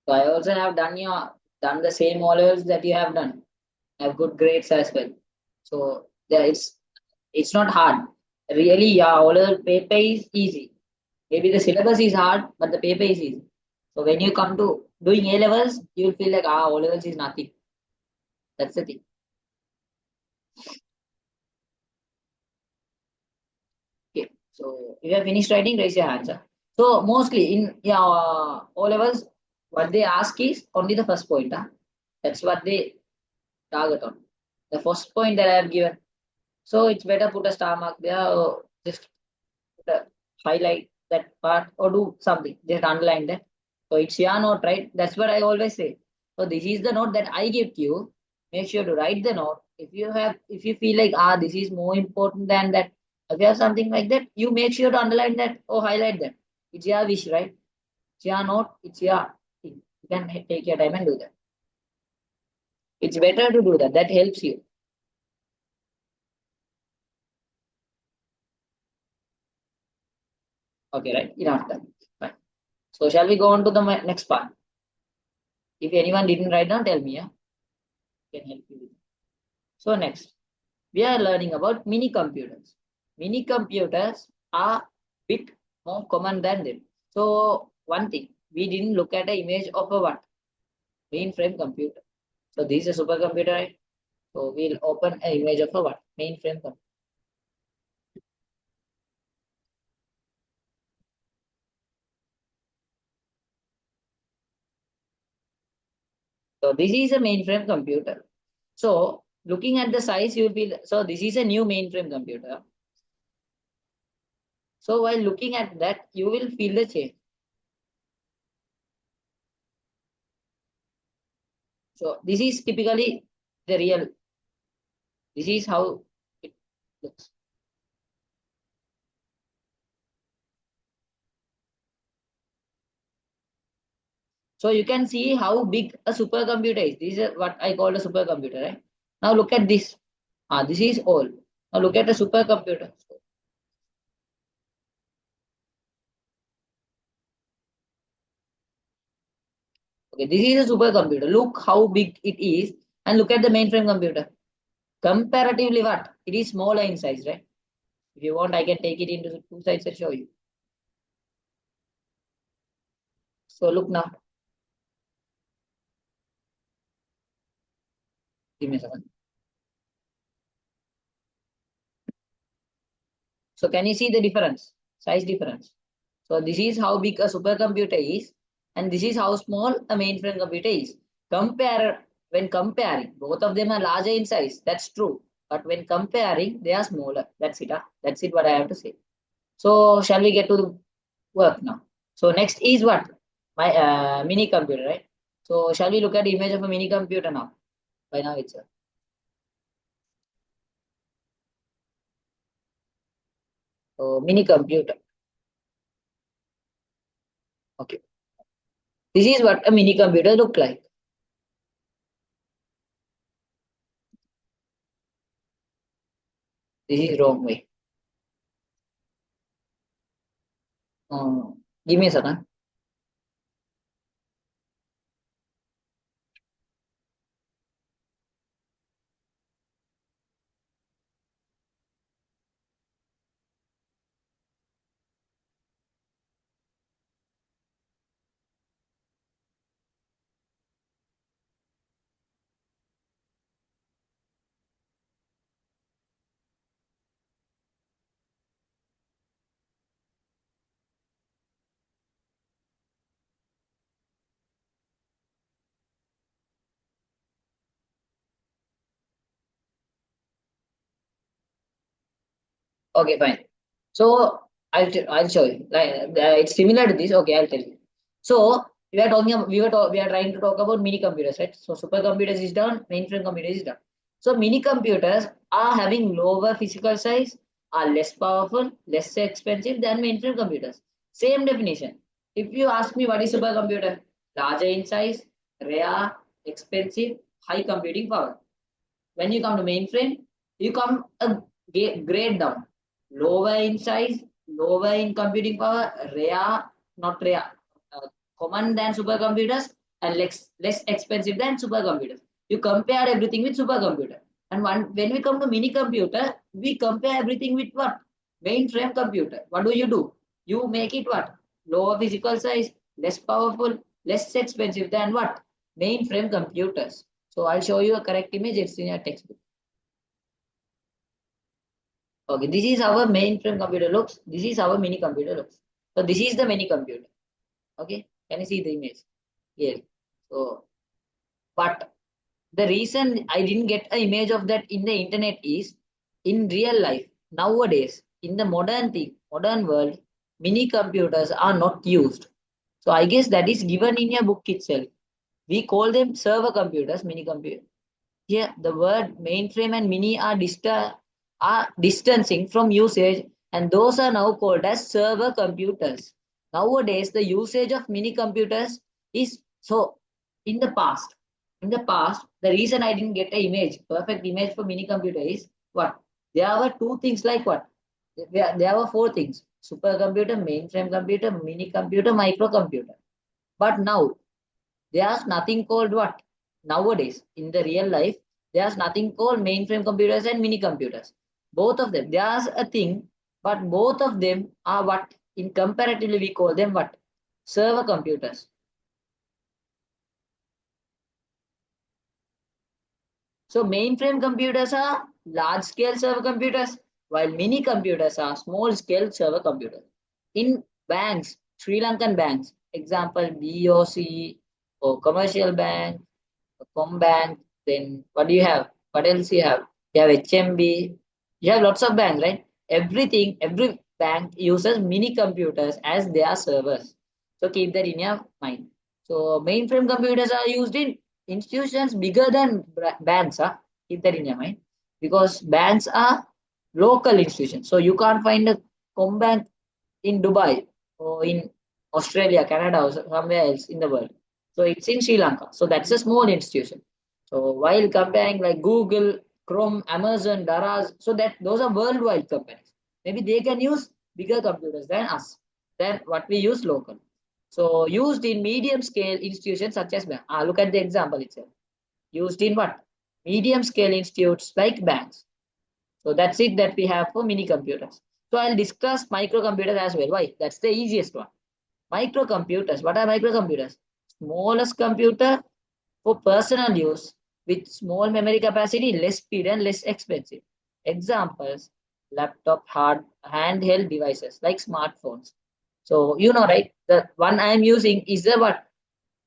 So I also have done the same O levels that you have done. I have good grades as well. So yeah, it's not hard. Really, yeah, O level paper is easy. Maybe the syllabus is hard, but the paper is easy. So when you come to doing A levels, you'll feel like O levels is nothing. That's the thing. Okay. So if you have finished writing, raise your hands. So mostly in O levels, what they ask is only the first point. That's what they target on. The first point that I have given. So it's better put a star mark there or just put a highlight that part or do something. Just underline that. So it's your note, right? That's what I always say. So this is the note that I give to you. Make sure to write the note. If you feel like this is more important than that, if you have something like that, you make sure to underline that or highlight that. It's your wish, right? It's your note, it's your thing. You can take your time and do that. It's better to do that. That helps you. Okay, right? Enough done. Fine. So shall we go on to the next part? If anyone didn't write down, tell me. Yeah, can help you with it. So next, we are learning about mini computers. Mini computers are bit more common than them. So one thing, we didn't look at an image of a what? Mainframe computer. So this is a supercomputer, right? So we'll open an image of a what? Mainframe computer. So this is a mainframe computer. So looking at the size, you'll be so this is a new mainframe computer. So while looking at that, you will feel the change. So this is typically the real. This is how it looks. So you can see how big a supercomputer is. This is what I call a supercomputer, right? Now look at this. This is all. Now look at a supercomputer. Okay, this is a supercomputer. Look how big it is, and look at the mainframe computer. Comparatively, what? It is smaller in size, right? If you want, I can take it into two sides and show you. So look now. Give me a second. So can you see the difference? Size difference. So this is how big a supercomputer is, and this is how small a mainframe computer is. Compare when comparing, both of them are larger in size. That's true. But when comparing, they are smaller. That's it. That's it. What I have to say. So shall we get to the work now? So next is what? My mini computer, right? So shall we look at the image of a mini computer now? By now itself. So mini computer. Okay. This is what a mini computer look like. This is wrong way. Give me a second. Okay, fine. So I'll show you. Like it's similar to this. Okay, I'll tell you. So we are trying to talk about mini computers, right? So supercomputers is done, mainframe computers is done. So mini computers are having lower physical size, are less powerful, less expensive than mainframe computers. Same definition. If you ask me what is supercomputer, larger in size, rare, expensive, high computing power. When you come to mainframe, you come a grade down, lower in size, lower in computing power, rare, not rare, uh, common than supercomputers, and less expensive than supercomputers. You compare everything with supercomputer. And when we come to mini computer, we compare everything with what? Mainframe computer. What do? You make it what? Lower physical size, less powerful, less expensive than what? Mainframe computers. So I'll show you a correct image. It's in your textbook. Okay, this is how a mainframe computer looks. This is how a mini computer looks. So this is the mini computer. Okay, can you see the image here? So, but the reason I didn't get an image of that in the internet is in real life nowadays in the modern world, mini computers are not used. So I guess that is given in your book itself. We call them server computers, mini computer. Here, the word mainframe and mini are distancing from usage, and those are now called as server computers. Nowadays, the usage of mini computers is so in the past. In the past, the reason I didn't get perfect image for mini computer is what? There were two things like what? There were four things: supercomputer, mainframe computer, mini computer, microcomputer. But now there's nothing called what? Nowadays, in the real life, there's nothing called mainframe computers and mini computers. Both of them, there's a thing, but both of them are what? In comparatively, we call them what? Server computers. So mainframe computers are large scale server computers, while mini computers are small scale server computers. In banks, Sri Lankan banks, example BOC or commercial bank, Combank, then what do you have? What else you have? You have HMB. You have lots of banks, right? Every bank uses mini computers as their servers. So keep that in your mind. So mainframe computers are used in institutions bigger than banks. Keep that in your mind. Because banks are local institutions. So you can't find a Combank in Dubai or in Australia, Canada, or somewhere else in the world. So it's in Sri Lanka. So that's a small institution. So while comparing like Google, Chrome, Amazon, Daraz, so that those are worldwide companies. Maybe they can use bigger computers than us, than what we use local. So used in medium scale institutions such as bank. Look at the example itself. Used in what? Medium scale institutes like banks. So that's it that we have for mini computers. So I'll discuss microcomputers as well. Why? That's the easiest one. Microcomputers. What are microcomputers? Smallest computer for personal use with small memory capacity, less speed, and less expensive. Examples: laptop, handheld devices like smartphones. So you know, right? The one I am using is the what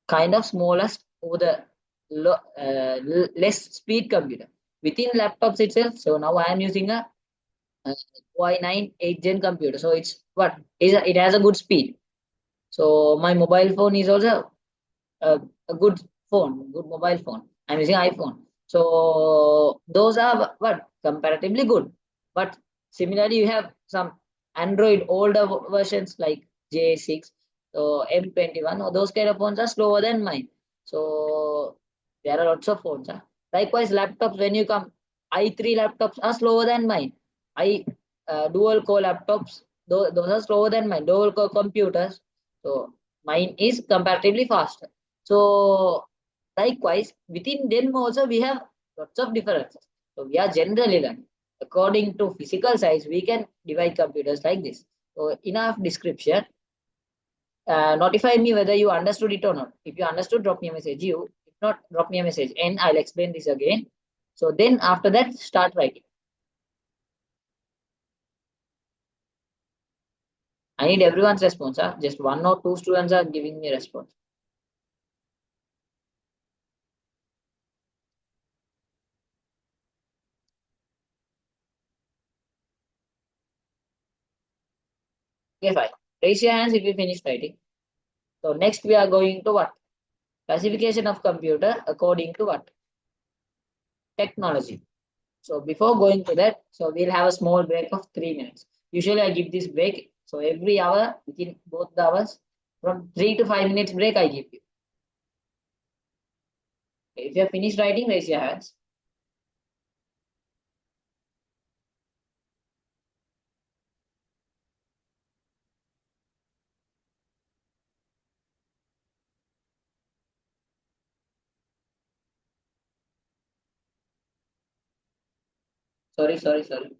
kind of smallest over the less speed computer within laptops itself. So now I am using a Core i9 8 gen computer. So it's what is it has a good speed. So my mobile phone is also a good phone, good mobile phone. I'm using iPhone. So those are what comparatively good. But similarly, you have some Android older versions like J6, so M21, or those kind of phones are slower than mine. So there are lots of phones. Likewise, laptops, when you come, i3 laptops are slower than mine. I dual core laptops, those are slower than mine. Dual core computers. So mine is comparatively faster. So likewise, within them also we have lots of differences. So we are generally learning. According to physical size, we can divide computers like this. So enough description. Notify me whether you understood it or not. If you understood, drop me a message. You, if not, drop me a message. And I'll explain this again. So then after that, start writing. I need everyone's response. Just one or two students are giving me response. Okay, fine. Raise your hands if you finish writing. So next we are going to what? Classification of computer according to what? Technology. So before going to that, so we'll have a small break of 3 minutes. Usually I give this break. So every hour within both the hours, from 3 to 5 minutes break I give you. Okay, if you have finished writing, raise your hands. Sorry. Okay,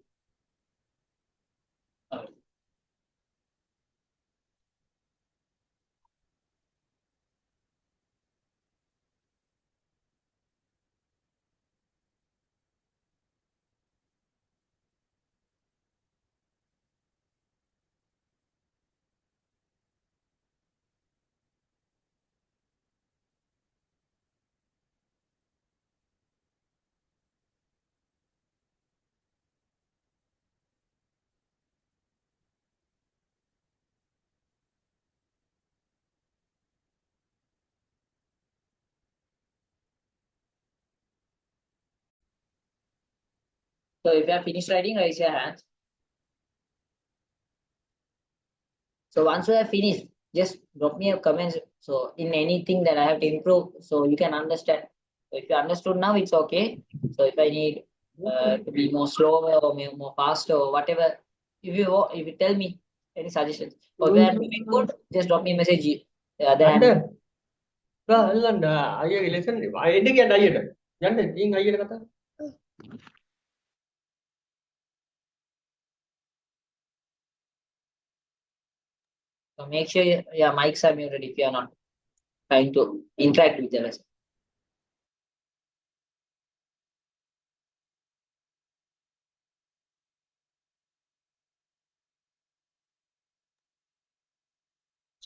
so if you have finished writing, raise your hands. So once you have finished, just drop me a comment. So in anything that I have to improve, so you can understand. So if you understood now, it's okay. So if I need to be more slower or more faster or whatever, if you tell me any suggestions, or if I'm doing good, just drop me a message. Then යන්න අල්ලන්න අයියගේ lesson එන්න කියන්න අයියට යන්න ඉතින් අයියට කතා so make sure your mics are muted if you are not trying to interact with the rest.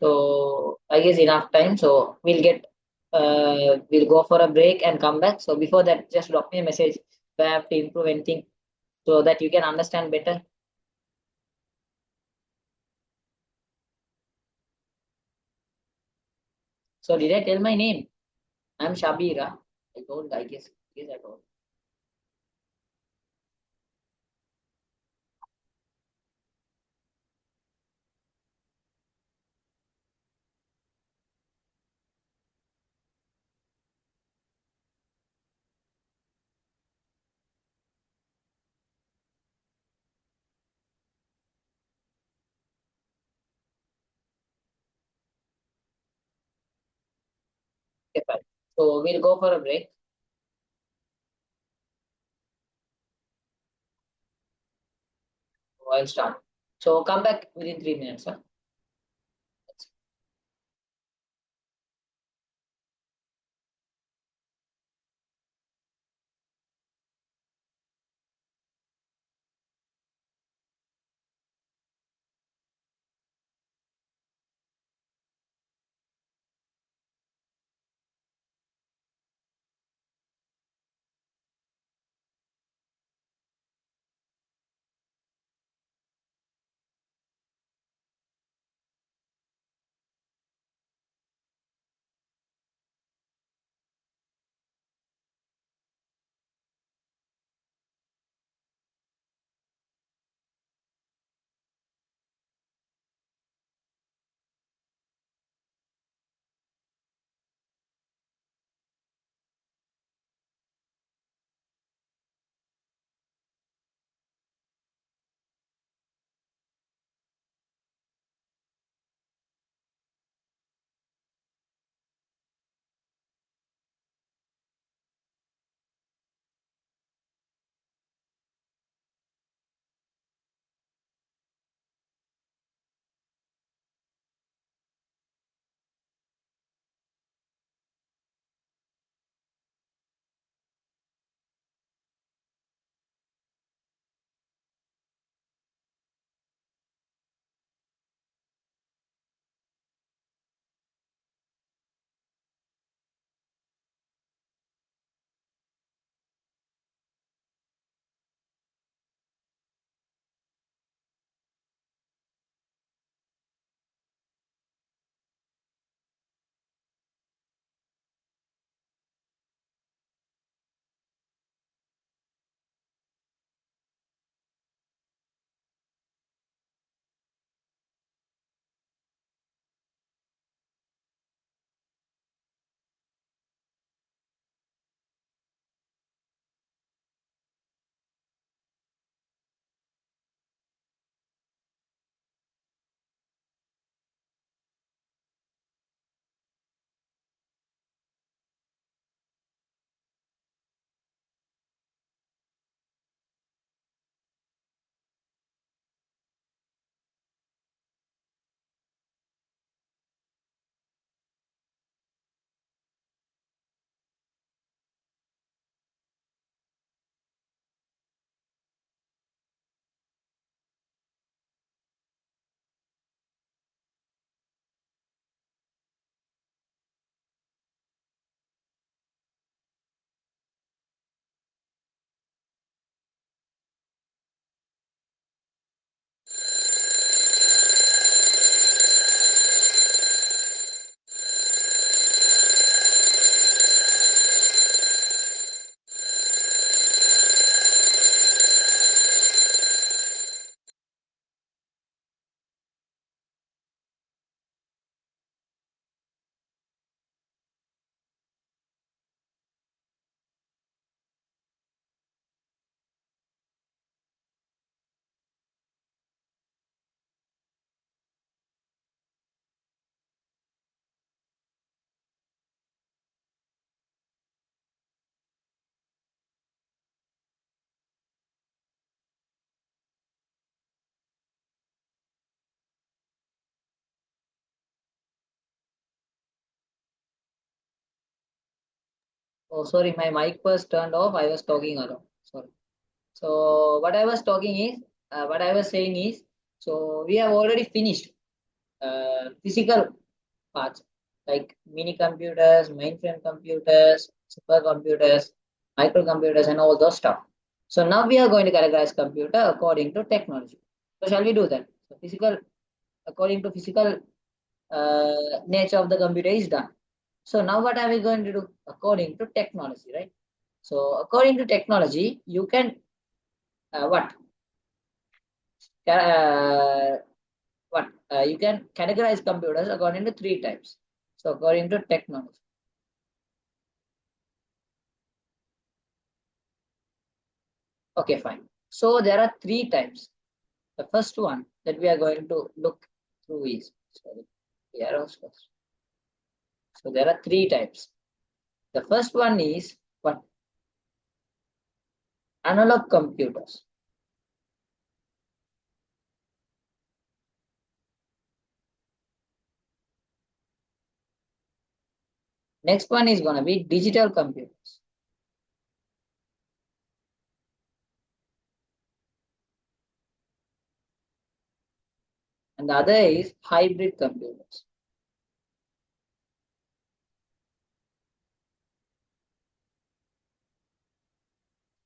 So I guess enough time. So we'll go for a break and come back. So before that, just drop me a message if I have to improve anything so that you can understand better. So did I tell my name? I'm Shabira. I told, I guess. Yes, I told. Okay, fine. So we'll go for a break. So I'll start. So come back within 3 minutes. Huh? Oh, sorry, my mic was turned off. I was talking alone. Sorry. So what I was talking is, what I was saying is, so we have already finished physical parts like mini computers, mainframe computers, supercomputers, microcomputers, and all those stuff. So now we are going to categorize computer according to technology. So shall we do that? So physical, according to physical nature of the computer is done. So now what are we going to do? According to technology, right? So according to technology, you can what? What you can categorize computers according to three types. So according to technology. Okay, fine. So there are three types. The first one that we are going to look through is, sorry, the arrows first. So there are three types. The first one is what? Analog computers. Next one is going to be digital computers. And the other is hybrid computers.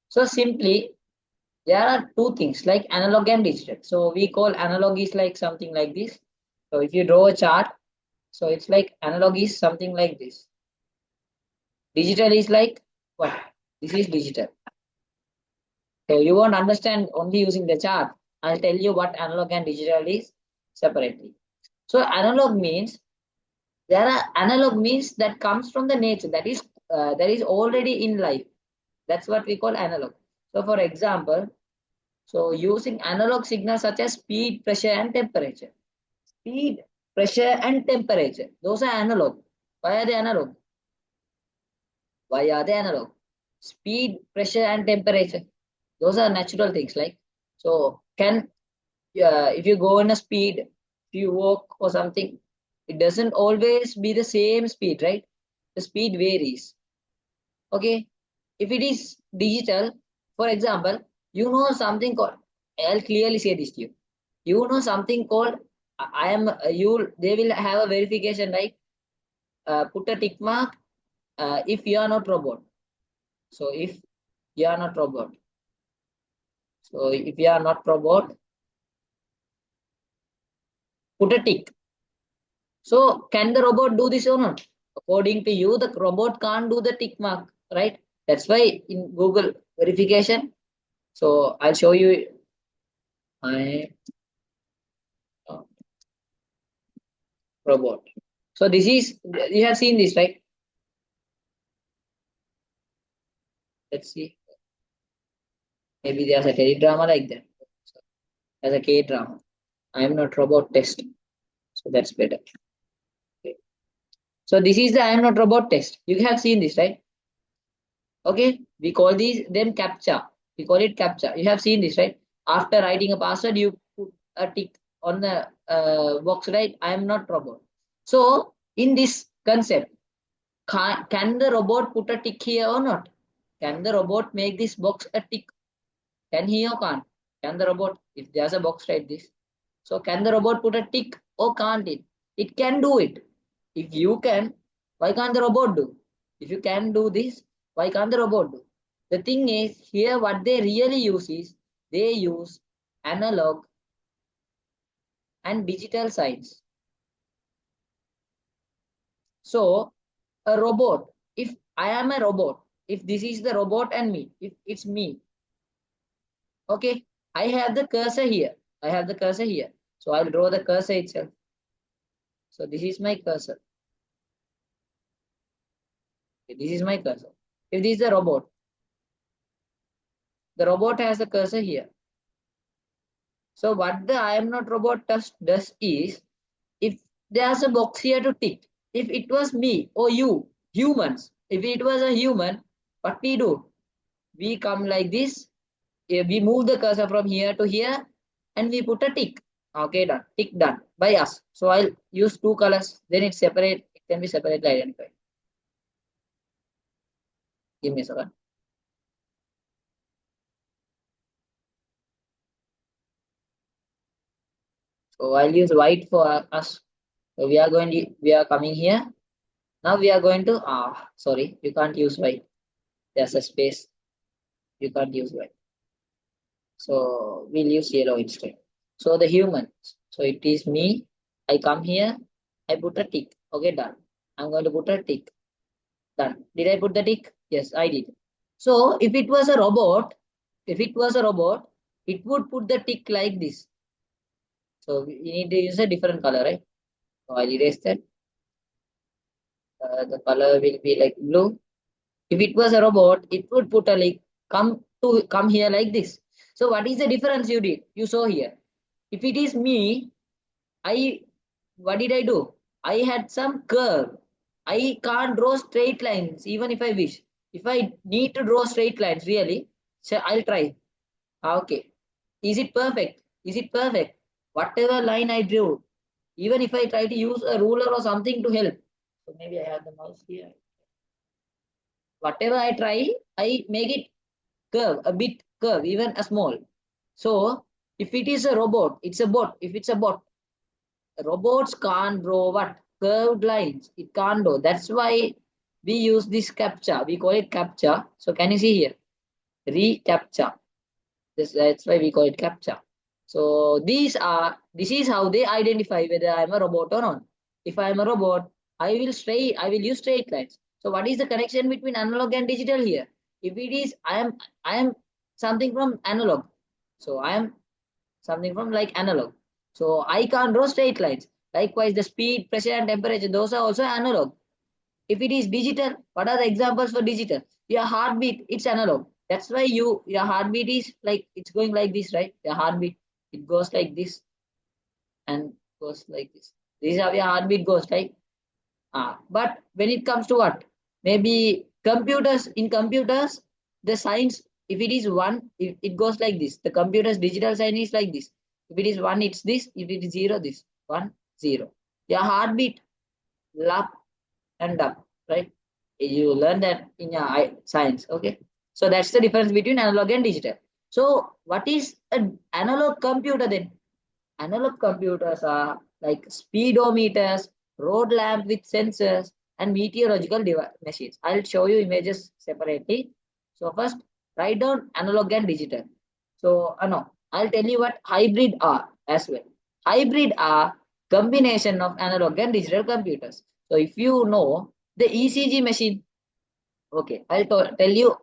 So simply, there are two things like analog and digital. So we call analog is like something like this. So if you draw a chart, so it's like analog is something like this. Digital is like what? This is digital. So you won't understand only using the chart. I'll tell you what analog and digital is separately. So analog means there are analog means that comes from the nature that is already in life. That's what we call analog. So for example, so using analog signals such as speed, pressure, and temperature. Speed, pressure, and temperature. Those are analog. Why are they analog? Why are they analog? Speed, pressure, and temperature. Those are natural things. Like so, can if you go in a speed, if you walk or something, it doesn't always be the same speed, right? The speed varies. Okay. If it is digital, for example, you know something called. I'll clearly say this to you. You know something called. I am you. They will have a verification, right? Put a tick mark if you are not robot. So if you are not robot. So if you are not robot, put a tick. So can the robot do this or not? According to you, the robot can't do the tick mark, right? That's why in Google verification. So I'll show you my robot. So this is, you have seen this, right? Let's see. Maybe there's a teledrama like that. So, as a K drama. I am not robot test. So that's better. Okay. So this is the I am not robot test. You have seen this, right? Okay. We call these them captcha. We call it captcha. You have seen this, right? After writing a password, you put a tick on the box, right? I am not robot. So in this concept, can the robot put a tick here or not? Can the robot make this box a tick? Can he or can't? Can the robot, if there's a box like this, so can the robot put a tick or can't it? It can do it. If you can, why can't the robot do? If you can do this, why can't the robot do? The thing is, here what they really use is, they use analog and digital sides. So a robot, if I am a robot, if this is the robot and me, if it's me, okay, I have the cursor here. I have the cursor here. So I'll draw the cursor itself. So this is my cursor. Okay, this is my cursor. If this is the robot has the cursor here. So what the I am not robot does is, if there's a box here to tick, if it was me or you, humans, if it was a human, what we do? We come like this, we move the cursor from here to here, and we put a tick. Okay, done. Tick done by us. So I'll use two colors, then it's separate, it can be separately identified. Give me a second. So I'll use white for us. So we are coming here. Now we are going to, sorry, you can't use white. There's a space. You can't use white. So we'll use yellow instead. So the human. So it is me. I come here. I put a tick. Okay, done. I'm going to put a tick. Done. Did I put the tick? Yes, I did. So if it was a robot, it would put the tick like this. So we need to use a different color, right? So I'll erase that. The color will be like blue. If it was a robot, it would put a like come here like this. So what is the difference you did? You saw here. If it is me, I what did I do? I had some curve. I can't draw straight lines even if I wish. If I need to draw straight lines, really, so I'll try. Okay. Is it perfect? Is it perfect? Whatever line I drew, even if I try to use a ruler or something to help. So maybe I have the mouse here. Whatever I try, I make it curve, a bit curve, even a small. So if it is a robot, it's a bot. If it's a bot, robots can't draw what? Curved lines. It can't do. That's why we use this captcha. We call it captcha. So can you see here? Recaptcha. That's why we call it captcha. So this is how they identify whether I'm a robot or not. If I'm a robot, I will use straight lines. So what is the connection between analog and digital here? If it is I am something from analog. So I am something from like analog. So I can't draw straight lines. Likewise, the speed, pressure, and temperature, those are also analog. If it is digital, what are the examples for digital? Your heartbeat, it's analog. That's why your heartbeat is like it's going like this, right? Your heartbeat, it goes like this and goes like this. This is how your heartbeat goes, right? But when it comes to what? Maybe computers, in computers, the signs, if it is one, it goes like this. The computer's digital sign is like this. If it is one, it's this. If it is zero, this. One, zero. Your heartbeat, up and up, right? You learn that in your science, okay? So that's the difference between analog and digital. So what is an analog computer then? Analog computers are like speedometers, road lamp with sensors, and meteorological machines. I'll show you images separately. So first, write down analog and digital. So no, I'll tell you what hybrid are as well. Hybrid are combination of analog and digital computers. So if you know the ECG machine, okay, I'll tell you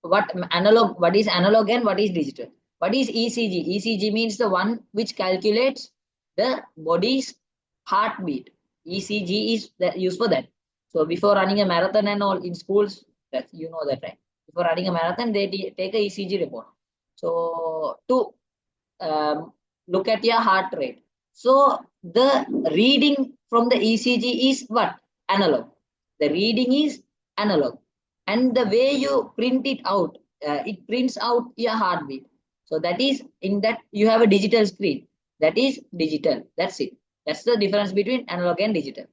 what is analog and what is digital. What is ECG? ECG means the one which calculates the body's heartbeat. ECG is used for that. So before running a marathon and all in schools, that you know that, right? Before running a marathon, they take a ECG report. So to look at your heart rate. So the reading from the ECG is what? Analog. The reading is analog. And the way you print it out, it prints out your heartbeat. So that is in that you have a digital screen. That is digital. That's it. That's the difference between analog and digital.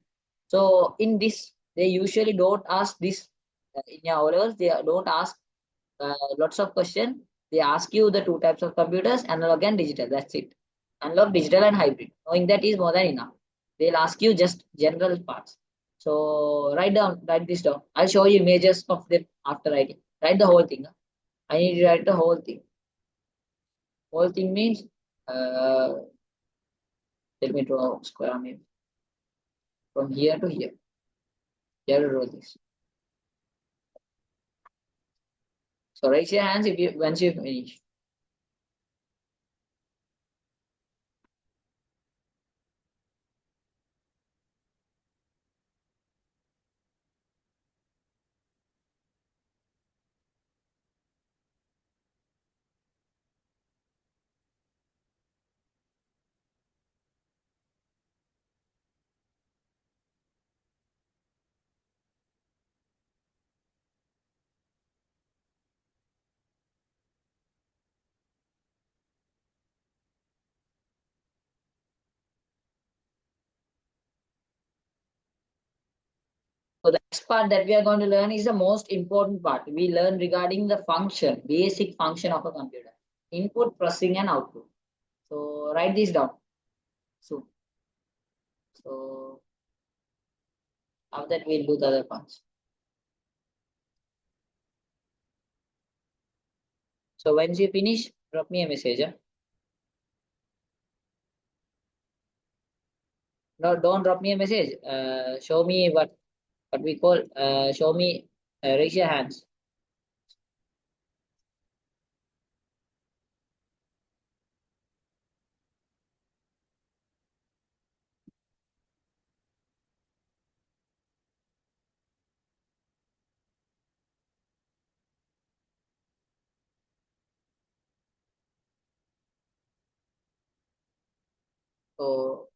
So in this, they usually don't ask this in your O-levels. They don't ask lots of questions. They ask you the two types of computers, analog and digital. That's it. Analog, digital, and hybrid. Knowing that is more than enough. They'll ask you just general parts. So write this down. I'll show you images of them after writing. Write the whole thing. I need to write the whole thing. Whole thing means let me draw a square maybe from here to here. Here to draw this. So raise your hands if you once you finish. So the next part that we are going to learn is the most important part. We learn regarding the function, basic function of a computer. Input, processing, and output. So write this down. So after that we'll do the other parts. So once you finish, drop me a message. No, don't drop me a message. Show me what we call show me raise your hands. So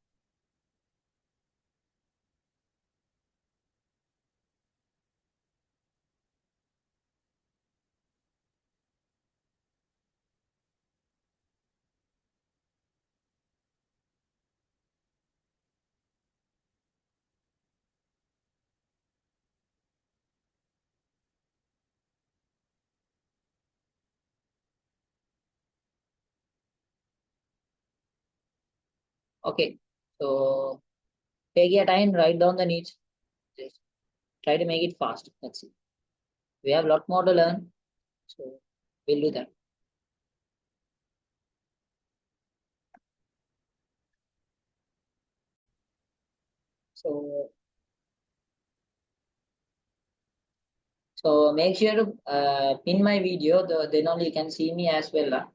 okay. So take your time, write down the needs. Just try to make it fast. That's it. We have a lot more to learn. So we'll do that. So make sure to pin my video. Then only you can see me as well.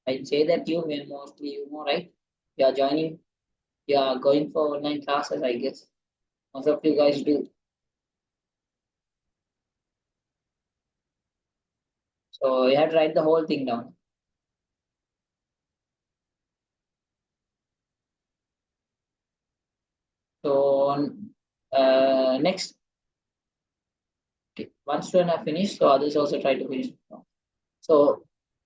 I say that you may mostly you know, right? You are joining. You are going for online classes, I guess. Most of you guys do. So you have to write the whole thing down. So next, okay, one student have finished, so others also try to finish. So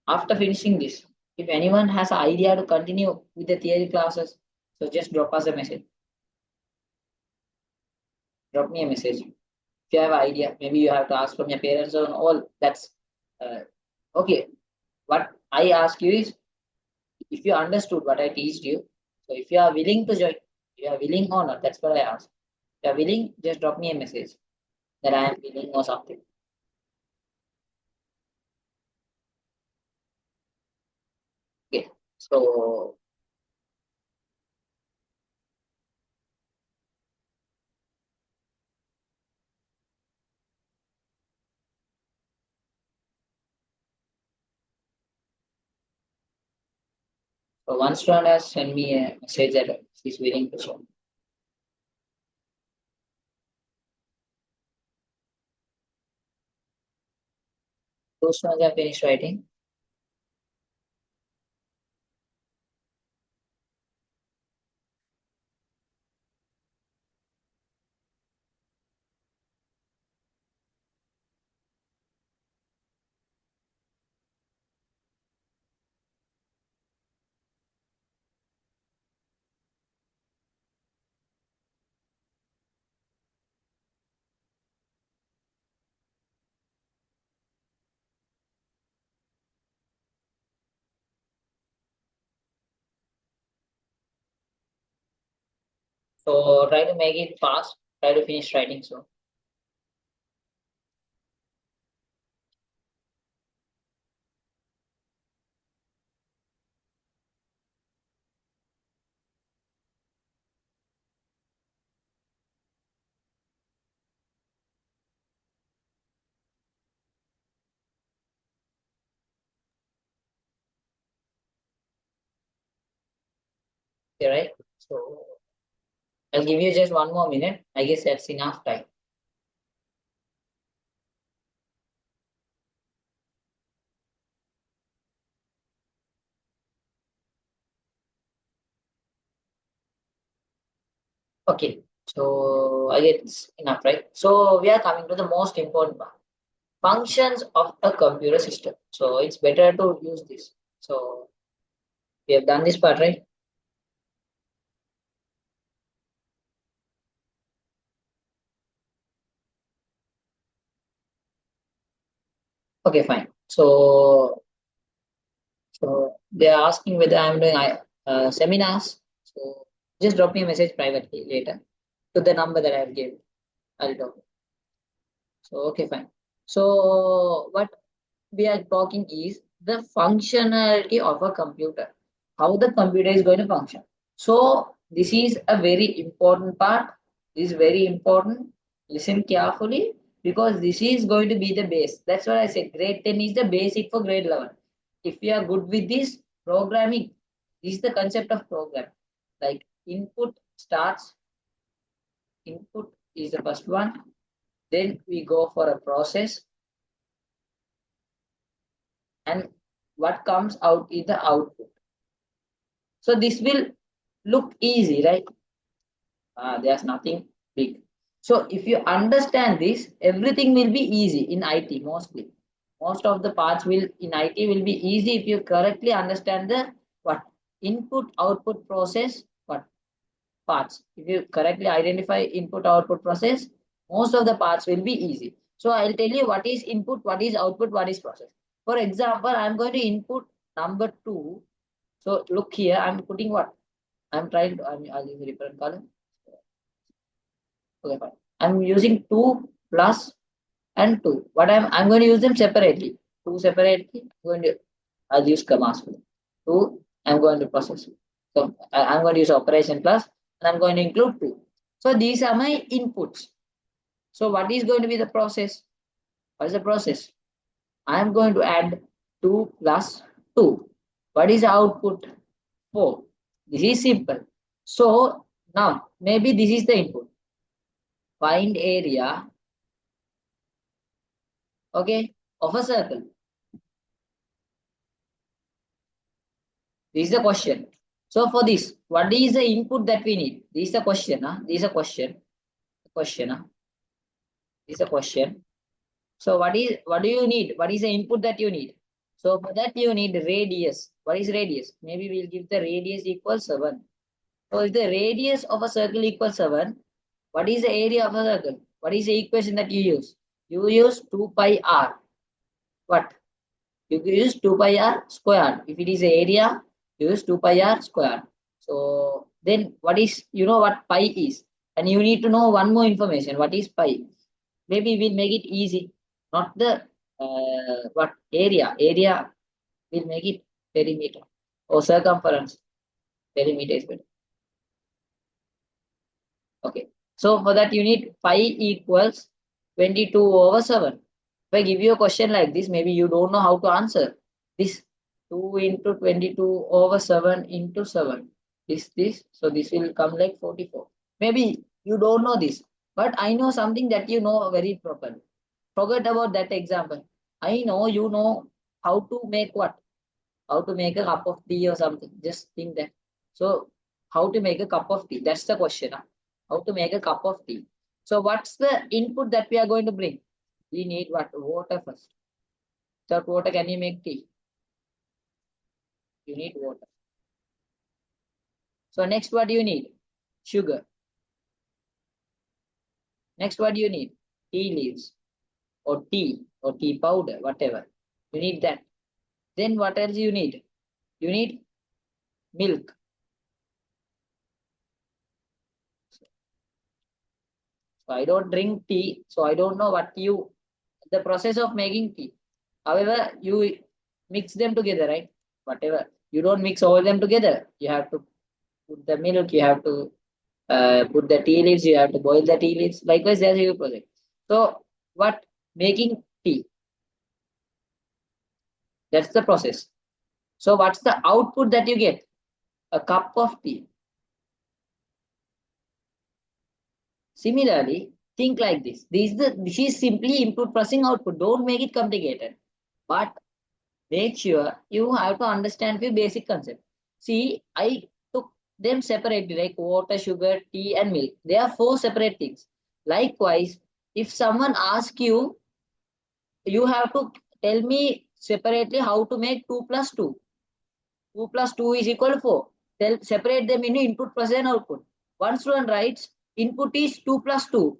after finishing this, if anyone has an idea to continue with the theory classes, so just drop us a message. Drop me a message. If you have an idea, maybe you have to ask from your parents or all. That's okay. What I ask you is, if you understood what I teach you, so if you are willing to join, you are willing or not, that's what I ask. If you are willing, just drop me a message that I am willing or something. Okay. So one student has sent me a message that she's willing to join. Two students have finished writing. So try to make it fast. Try to finish writing soon. Okay, right? So I'll give you just one more minute. I guess that's enough time. Okay. So I guess enough, right? So we are coming to the most important part. Functions of a computer system. So it's better to use this. So we have done this part, right? Okay, fine. So they are asking whether I'm doing seminars. So just drop me a message privately later to the number that I've given. I'll talk. So okay, fine. So what we are talking is the functionality of a computer, how the computer is going to function. So this is a very important part. This is very important. Listen carefully because this is going to be the base. That's what I said. Grade 10 is the basic for grade 11. If you are good with this programming, this is the concept of program. Like input starts, input is the first one. Then we go for a process, and what comes out is the output. So this will look easy, right? There's nothing big. So if you understand this, everything will be easy in IT mostly. Most of the parts will in IT will be easy if you correctly understand the what input output process, what parts. If you correctly identify input output process, most of the parts will be easy. So I'll tell you what is input, what is output, what is process. For example, I'm going to input number 2. So look here, I'm putting what? I'll use a different color. Okay, fine. I'm using 2 plus and 2. I'm going to use them separately. 2 separately. I'll use commas for them. 2, I'm going to process. So I'm going to use operation plus and I'm going to include 2. So these are my inputs. So what is going to be the process? What is the process? I am going to add 2 plus 2. What is the output? 4. This is simple. So now maybe this is the input. Find area, okay, of a circle. This is the question. So for this, what is the input that we need? This is the question. This is a question. Question. This is a question. So what do you need? What is the input that you need? So for that you need radius. What is radius? Maybe we'll give the radius equals 7. So if the radius of a circle equals 7, what is the area of a circle? What is the equation that you use? You use 2 pi r. What? You use 2 pi r squared. If it is the area, you use 2 pi r squared. So then what is, you know what pi is? And you need to know one more information. What is pi? Maybe we'll make it easy. Not the what area. Area will make it perimeter or circumference. Perimeter is better. Okay. So for that you need pi equals 22 over 7. If I give you a question like this, maybe you don't know how to answer. This 2 into 22 over 7 into 7. This. So this will come like 44. Maybe you don't know this, but I know something that you know very properly. Forget about that example. I know you know how to make what? How to make a cup of tea or something. Just think that. So how to make a cup of tea? That's the question. How to make a cup of tea. So what's the input that we are going to bring? We need what? Water first. Without water, can you make tea? You need water. So next, what do you need? Sugar. Next, what do you need? Tea leaves or tea powder, whatever. You need that. Then what else you need? You need milk. So I don't drink tea, so I don't know the process of making tea. However, you mix them together, right? Whatever. You don't mix all them together. You have to put the milk, you have to put the tea leaves, you have to boil the tea leaves. Likewise, there's a process. So what? Making tea. That's the process. So what's the output that you get? A cup of tea. Similarly, think like this. This is simply input processing output. Don't make it complicated. But make sure you have to understand the basic concept. See, I took them separately, like water, sugar, tea, and milk. They are 4 separate things. Likewise, if someone asks you, you have to tell me separately how to make 2 plus 2. 2 plus 2 is equal to 4. Separate them into input, process, and output. One student writes, input is 2 plus 2.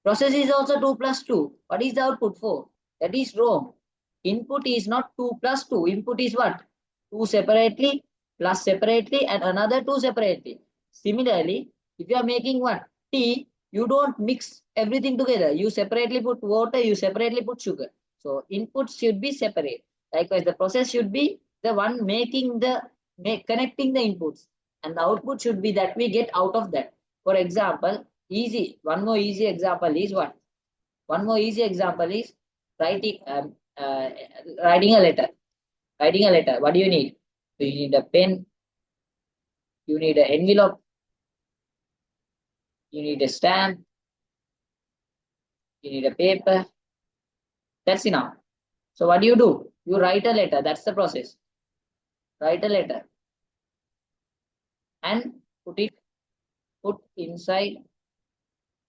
Process is also 2 plus 2. What is the output? 4. That is wrong. Input is not 2 plus 2. Input is what? 2 separately, plus separately, and another 2 separately. Similarly, if you are making what? Tea, you don't mix everything together. You separately put water, you separately put sugar. So inputs should be separate. Likewise, the process should be the one making the connecting the inputs, and the output should be that we get out of that. For example, one more easy example is what? One more easy example is writing uh, writing a letter. Writing a letter. What do you need? You need a pen. You need an envelope. You need a stamp. You need a paper. That's enough. So what do? You write a letter. That's the process. Write a letter and put inside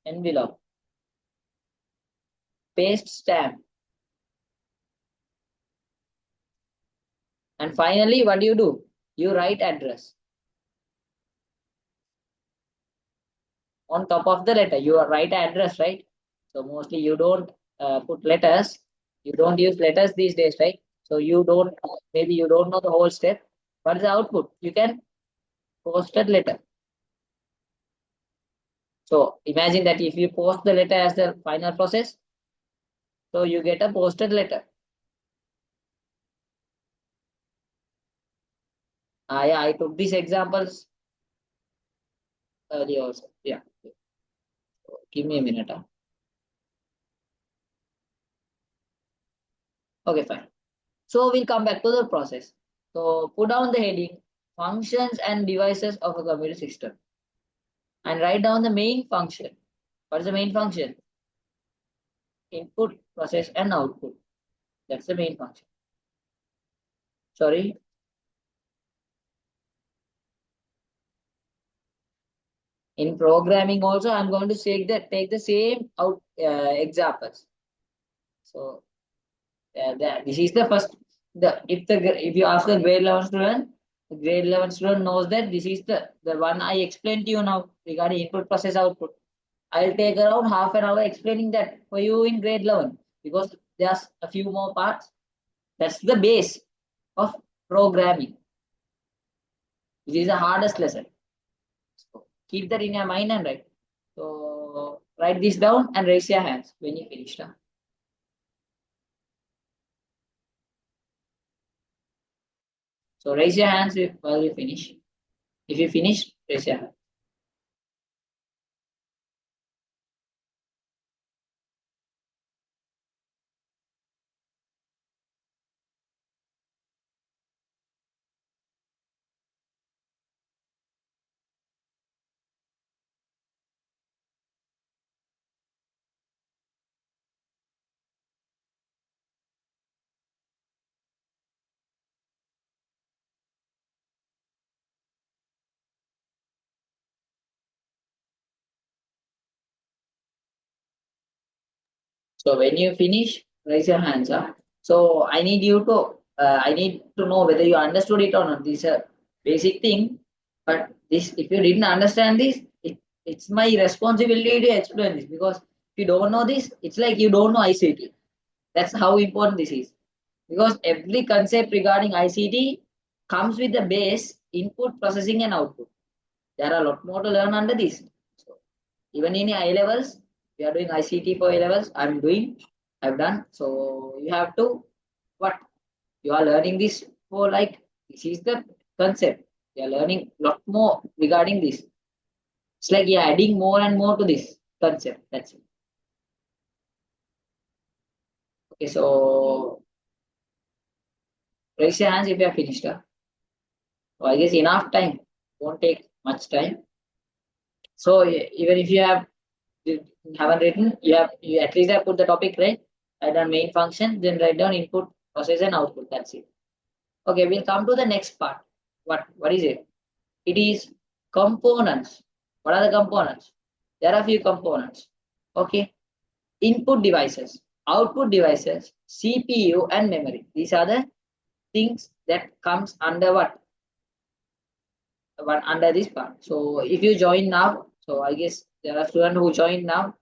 envelope. Paste stamp. And finally, what do? You write address. On top of the letter, you write address, right? So mostly you don't put letters. You don't use letters these days, right? So you don't, maybe you don't know the whole step. What is the output? You can posted letter. So imagine that if you post the letter as the final process, so you get a posted letter. Yeah, I took these examples earlier also. Yeah. So give me a minute. Okay, fine. So we'll come back to the process. So put down the heading, functions and devices of a computer system, and write down the main function. What is the main function? Input, process, and output. That's the main function. Sorry. In programming also, I'm going to take the same examples. So this is the first. If you ask a grade 11 student, the grade 11 student knows that this is the one I explained to you now regarding input, process, output. I'll take around half an hour explaining that for you in grade 11 because there's a few more parts. That's the base of programming. This is the hardest lesson. So keep that in your mind and write. So write this down and raise your hands when you finish. So raise your hands while you finish. If you finish, raise your hand. So when you finish, raise your hands up. So I need to know whether you understood it or not. This is a basic thing, but this if you didn't understand this, it's my responsibility to explain this because if you don't know this, it's like you don't know ICT. That's how important this is. Because every concept regarding ICT comes with the base input, processing, and output. There are a lot more to learn under this. So even in A levels, we are doing ICT for A levels. I've done. So you have to what you are learning this for like this is the concept. You are learning a lot more regarding this. It's like you're adding more and more to this concept. That's it. Okay, so raise your hands if you are finished. So I guess enough time. Won't take much time. So even if you haven't written, you at least have put the topic right. Write down main function, then write down input, process, and output. That's it. Okay, we'll come to the next part. What is it? It is components. What are the components? There are a few components. Okay. Input devices, output devices, CPU, and memory. These are the things that comes under what? Under this part. So if you join now, so I guess there are students who joined now.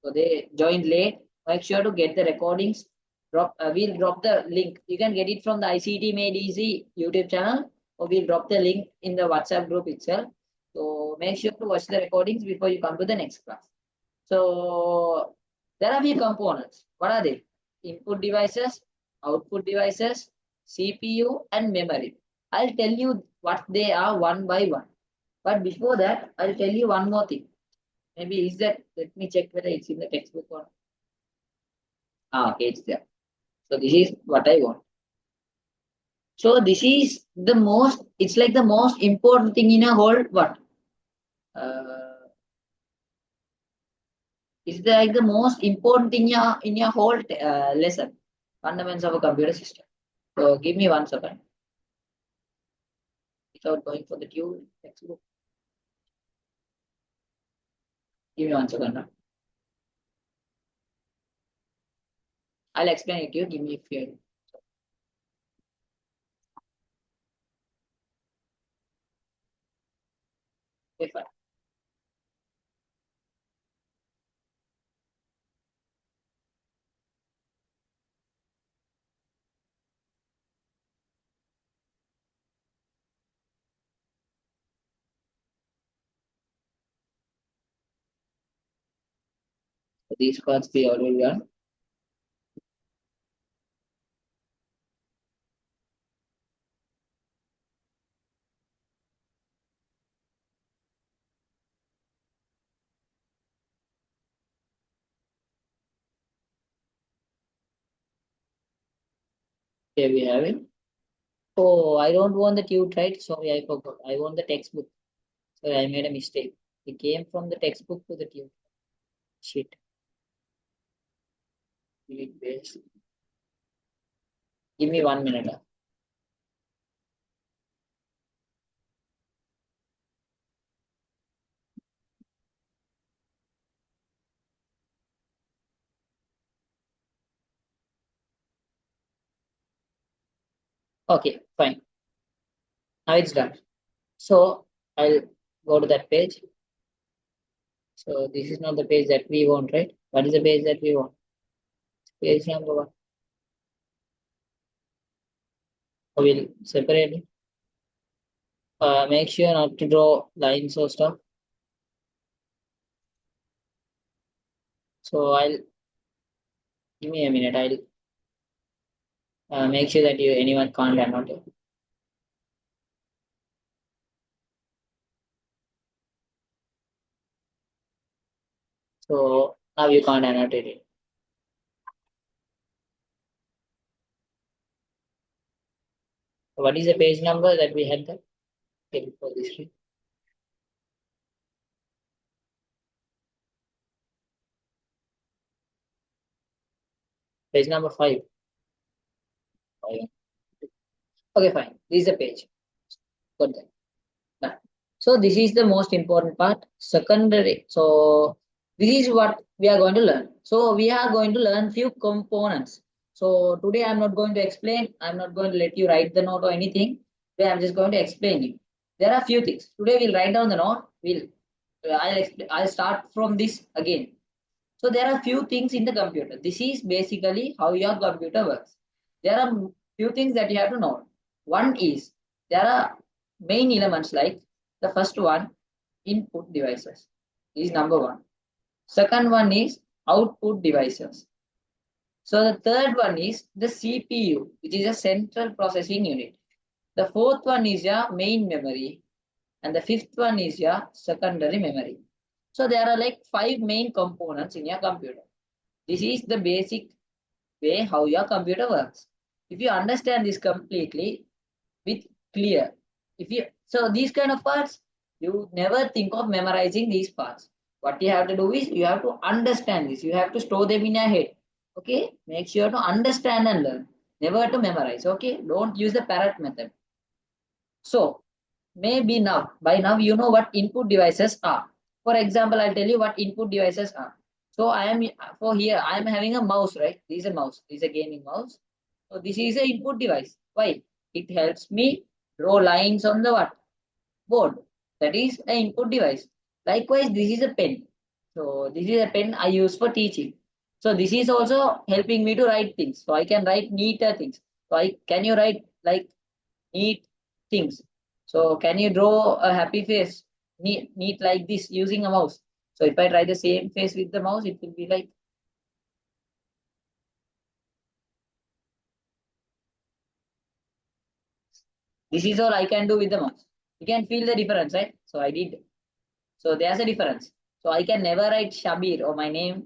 So they joined late. Make sure to get the recordings we'll drop the link. You can get it from the ICT Made Easy YouTube channel, or we'll drop the link in the WhatsApp group itself. So make sure to watch the recordings before you come to the next class. So there are few components. What are they? Input devices, output devices, CPU, and memory. I'll tell you what they are one by one. But before that, I'll tell you one more thing. Maybe is that, let me check whether it's in the textbook or okay, it's there. So this is what I want. So this is the most, it's like the most important thing in a whole what? It's like the most important thing in your whole lesson, fundamentals of a computer system. So give me 1 second. Without going for the due textbook. Give me 1 second now. I'll explain it to you. Give me a few. Okay, fine. So these parts we already done. Here we have it. Oh, I don't want the tube, right? Sorry, I forgot. I want the textbook. Sorry, I made a mistake. It came from the textbook to the tube. Shit. Delete this. Give me 1 minute. Okay, fine. Now it's done. So I'll go to that page. So this is not the page that we want, right? What is the page that we want? Page number 1. We'll separate it. Make sure not to draw lines or stuff. So I'll give me a minute. I'll make sure that anyone can't annotate. So now you can't annotate it. What is the page number that we had there? Okay, for this one. Page number 5. Okay, fine. This is the page. Got that. Done. So this is the most important part. Secondary. So this is what we are going to learn. So we are going to learn few components. So today I'm not going to explain. I'm not going to let you write the note or anything. Today I'm just going to explain you. There are few things. Today we'll write down the note. I'll start from this again. So there are few things in the computer. This is basically how your computer works. There are few things that you have to know. One is there are main elements like the first one, input devices. This is number 1. Second one is output devices. So the third one is the CPU, which is a central processing unit. The fourth one is your main memory. And the fifth one is your secondary memory. So there are like 5 main components in your computer. This is the basic way how your computer works. If you understand this completely with clear, so these kind of parts, you never think of memorizing these parts. What you have to do is you have to understand this. You have to store them in your head. Okay, make sure to understand and learn. Never to memorize. Okay, don't use the parrot method. So maybe by now you know what input devices are. For example, I'll tell you what input devices are. So I am having a mouse, right? This is a mouse. This is a gaming mouse. So this is an input device. Why? It helps me draw lines on the what? Board. That is an input device. Likewise, this is a pen. So this is a pen I use for teaching. So this is also helping me to write things. So I can write neater things. So can you write like neat things? So can you draw a happy face neat like this using a mouse? So if I try the same face with the mouse, it will be like this is all I can do with the mouse. You can feel the difference, right? So I did. So there's a difference. So I can never write Shabir or my name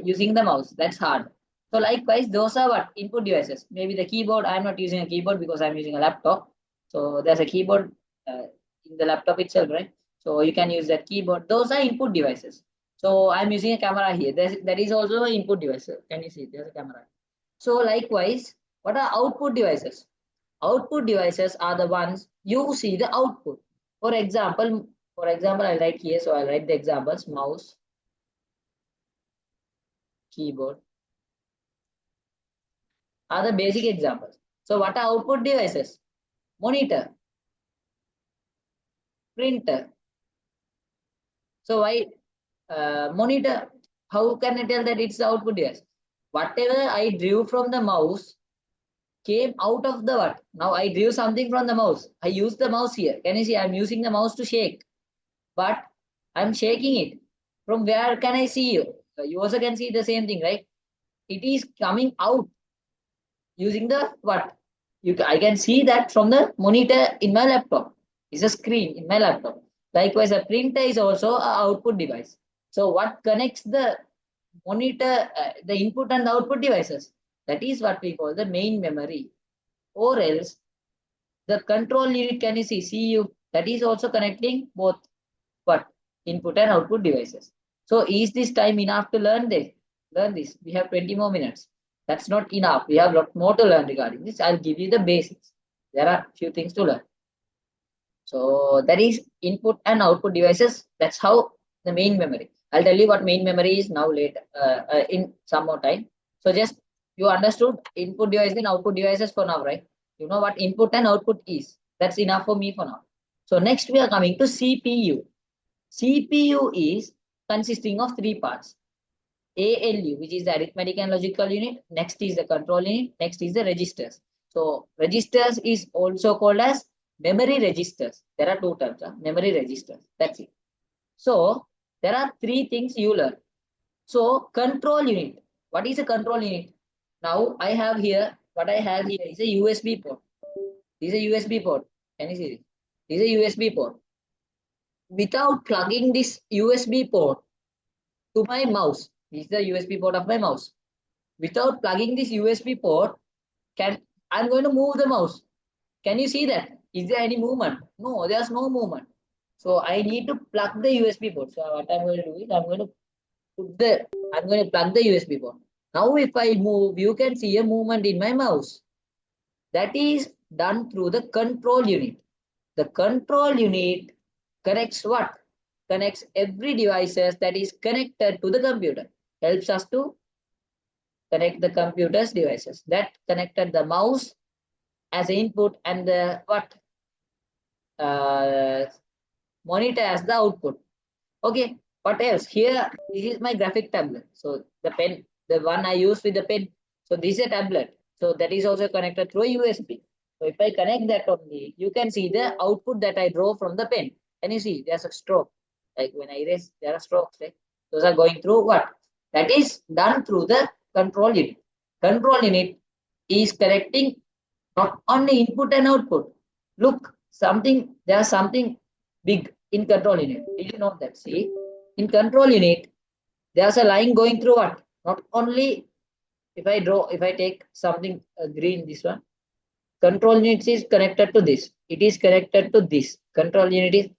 using the mouse. That's hard. So likewise, those are what input devices. Maybe the keyboard. I'm not using a keyboard because I'm using a laptop. So there's a keyboard in the laptop itself, right? So you can use that keyboard. Those are input devices. So I'm using a camera here. That is also an input device. Can you see? There's a camera. So likewise, what are output devices? Output devices are the ones you see the output. For example, I'll write here. So I'll write the examples: mouse, keyboard are the basic examples. So what are output devices? Monitor, printer. So why monitor? How can I tell that it's the output device? Whatever I drew from the mouse came out of the what? Now I drew something from the mouse. I use the mouse here. Can you see? I'm using the mouse to shake, but I'm shaking it. From where can I see you? You also can see the same thing, right? It is coming out using the what? I can see that from the monitor in my laptop. It's a screen in my laptop. Likewise, a printer is also an output device. So what connects the monitor, the input and the output devices? That is what we call the main memory. Or else the control unit, can you see CU? That is also connecting both what? Input and output devices. So is this time enough to learn this? Learn this. We have 20 more minutes. That's not enough. We have a lot more to learn regarding this. I'll give you the basics. There are few things to learn. So that is input and output devices. That's how the main memory. I'll tell you what main memory is now later in some more time. So just you understood input devices and output devices for now, right? You know what input and output is. That's enough for me for now. So next we are coming to CPU. CPU is consisting of three parts. ALU, which is the arithmetic and logical unit. Next is the control unit. Next is the registers. So registers is also called as memory registers. There are two terms, memory registers. That's it. So there are three things you learn. So control unit. What is a control unit? Now I have here, what I have here is a USB port. This is a USB port. Can you see this? This is a USB port. Without plugging this USB port to my mouse, this is the USB port of my mouse. Without plugging this USB port, I'm going to move the mouse. Can you see that? Is there any movement? No, there's no movement. So I need to plug the USB port. So what I'm going to do is I'm going to plug the USB port. Now if I move, you can see a movement in my mouse. That is done through the control unit. The control unit connects what? Connects every devices that is connected to the computer. Helps us to connect the computer's devices. That connected the mouse as input and the what? Monitor as the output. Okay, what else? Here, this is my graphic tablet. So the pen, the one I use with the pen. So this is a tablet. So that is also connected through a USB. So if I connect that only, you can see the output that I draw from the pen. Can you see? There's a stroke. Like when I erase, there are strokes, right? Those are going through what? That is done through the control unit. Control unit is connecting not only input and output. Look, there's something big in control unit. Did you know that? See, in control unit, there's a line going through what? Not only if I take something green, this one, control unit is connected to this. It is connected to this. Control unit is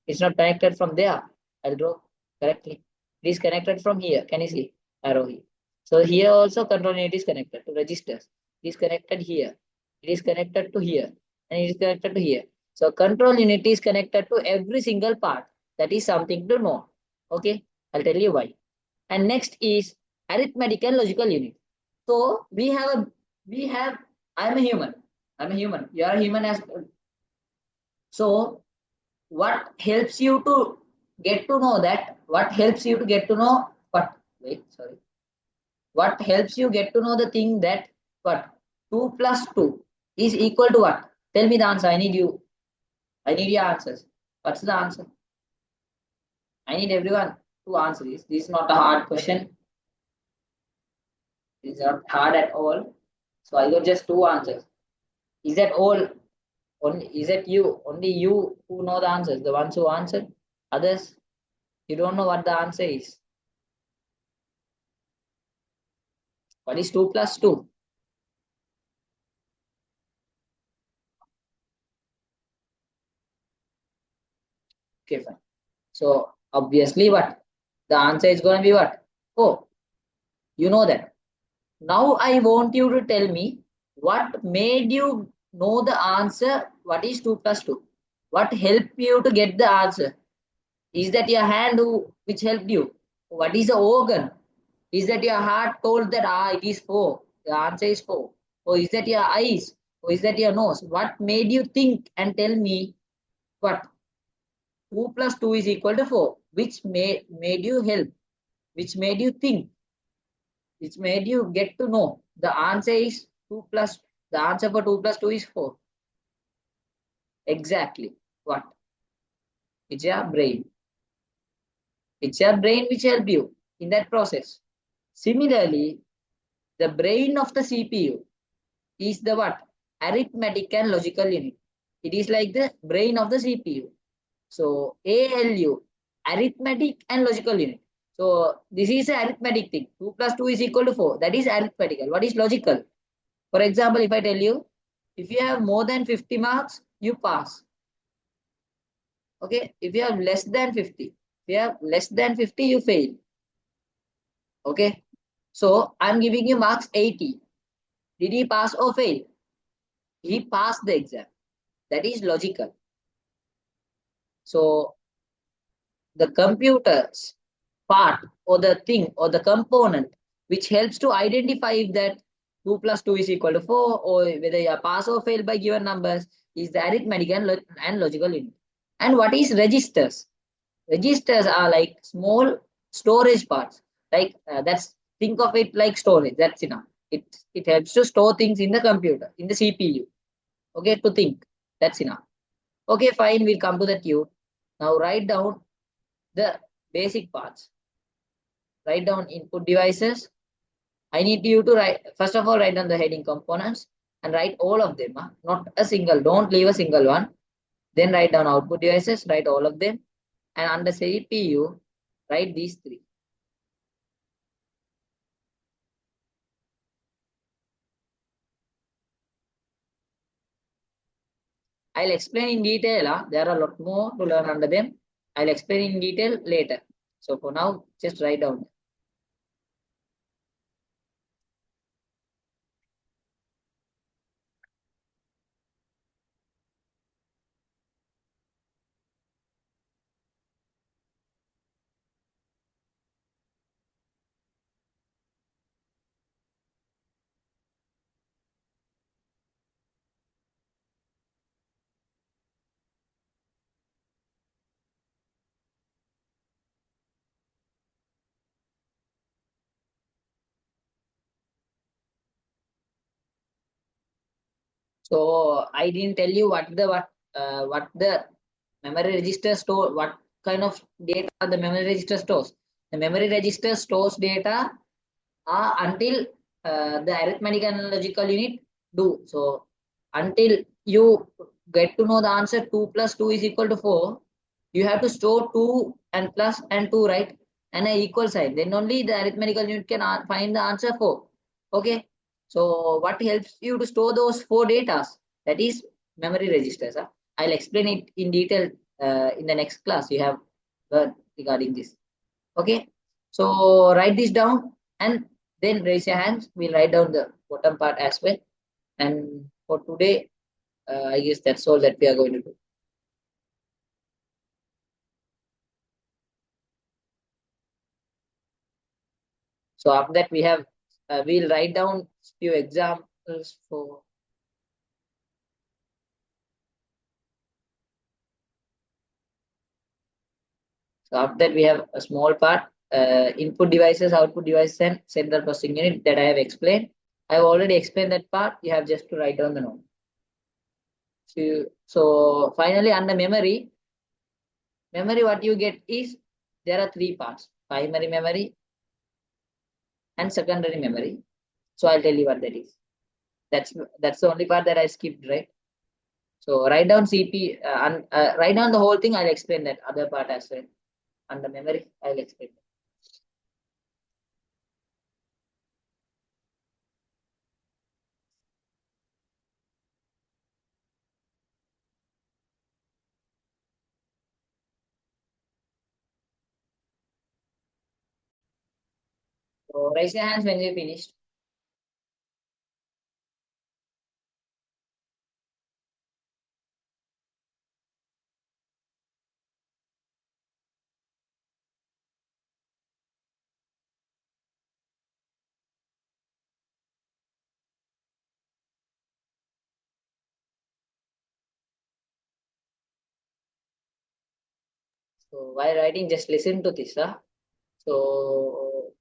it's not connected from there. I'll draw correctly. It is connected from here. Can you see? Arrow here. So here also control unit is connected to registers. It is connected here. It is connected to here. And it is connected to here. So control unit is connected to every single part. That is something to know. Okay. I'll tell you why. And next is arithmetic and logical unit. So I'm a human. I'm a human. You are a human as well. So what helps you to get to know that? What helps you to get to know what? wait, sorry. What helps you get to know the thing that what 2 plus 2 is equal to what? Tell me the answer. I need you. I need your answers. What's the answer? I need everyone to answer this. This is not a hard question. It's not hard at all. So I got just two answers. Is that all? Only is it you? Only you who know the answers. The ones who answered. Others, you don't know what the answer is. What is 2 plus 2? Okay, fine. So obviously what? The answer is going to be what? Oh, you know that. Now I want you to tell me what made you know the answer. What is 2 plus 2? What helped you to get the answer? Is that your hand which helped you? What is the organ? Is that your heart told that it is 4? The answer is 4. Or is that your eyes? Or is that your nose? What made you think and tell me what 2 plus 2 is equal to 4? Which made you help? Which made you think? Which made you get to know the answer is 2 plus, the answer for 2 plus 2 is 4. Exactly. What? It's your brain. It's your brain which helped you in that process. Similarly, the brain of the CPU is the what? Arithmetic and logical unit. It is like the brain of the CPU. So ALU, arithmetic and logical unit. So this is an arithmetic thing. 2 plus 2 is equal to 4. That is arithmetical. What is logical? For example, if I tell you, if you have more than 50 marks, you pass. Okay. If you have less than 50, if you have less than 50, you fail. Okay. So I'm giving you marks 80. Did he pass or fail? He passed the exam. That is logical. So the computer's part or the thing or the component which helps to identify if that 2 plus 2 is equal to 4 or whether you are pass or fail by given numbers is the arithmetic and logical unit. And what is registers? Registers are like small storage parts. Like that's think of it like storage. That's enough. It helps to store things in the computer, in the CPU. Okay, to think. That's enough. Okay, fine. We'll come to the tune. Now write down the basic parts. Write down input devices. I need you to write, first of all, write down the heading components and write all of them, not a single, don't leave a single one. Then write down output devices, write all of them. And under CPU, write these three. I'll explain in detail. There are a lot more to learn under them. I'll explain in detail later. So for now, just write down. So I didn't tell you what the memory register store, what kind of data the memory register stores. The memory register stores data until the arithmetic and logical unit do. So until you get to know the answer 2 plus 2 is equal to 4, you have to store 2 and plus and 2, right? And an equal sign. Then only the arithmetical unit can find the answer 4. Okay. So what helps you to store those 4 data? That is memory registers. I'll explain it in detail in the next class. You have learned regarding this. Okay. So write this down and then raise your hands. We'll write down the bottom part as well. And for today, I guess that's all that we are going to do. So after that, we'll write down few examples for. So after that, we have a small part. input devices, output devices, and central processing unit that I have explained. I have already explained that part. You have just to write down the note. So finally, under memory, what you get is there are three parts: primary memory and secondary memory. So I'll tell you what that is. That's the only part that I skipped, right? So write down CP and write down the whole thing. I'll explain that other part as well. Under memory, I'll explain. So raise your hands when you finished. So while writing, just listen to this. So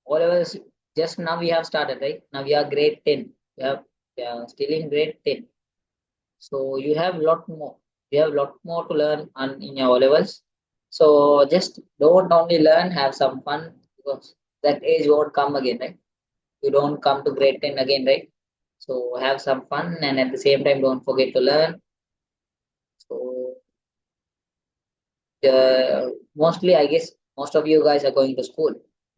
all of us, just now we have started, right? Now we are grade 10. We are still in grade 10. So you have lot more. You have lot more to learn in your O levels. So just don't only learn, have some fun, because that age won't come again, right? You don't come to grade 10 again, right? So have some fun, and at the same time don't forget to learn. So mostly I guess most of you guys are going to school.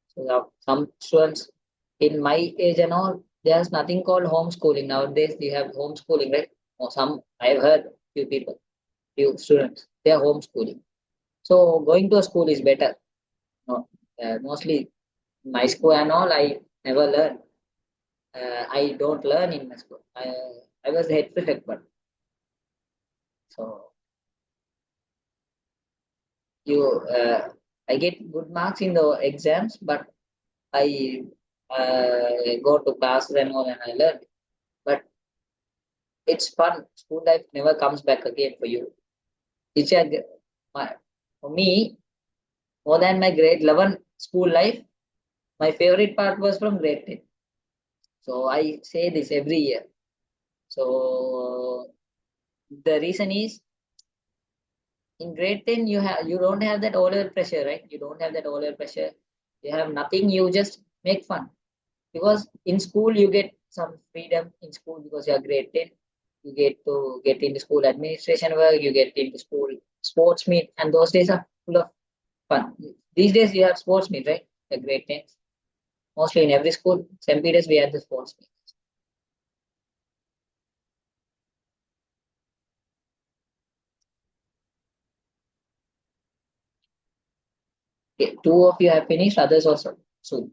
So now some students in my age and all, there's nothing called homeschooling nowadays. You have homeschooling, right? Or some I've heard few people, few students, they are homeschooling. So going to a school is better. No, mostly my school and all, I never learn. I don't learn in my school. I was the head prefect, but so you I get good marks in the exams, but I go to classes and all and I learn. But it's fun. School life never comes back again for you. It's for me, more than my grade 11 school life, my favorite part was from grade 10. So I say this every year. So the reason is in grade 10 you don't have that O-level pressure, right? You don't have that O-level pressure. You have nothing, you just make fun. Because in school you get some freedom in school because you are grade 10. You get to get into school administration work, you get into school sports meet, and those days are full of fun. These days you have sports meet, right? The grade 10. Mostly in every school, St. Peter's we had the sports meet. Okay, two of you have finished, others also soon.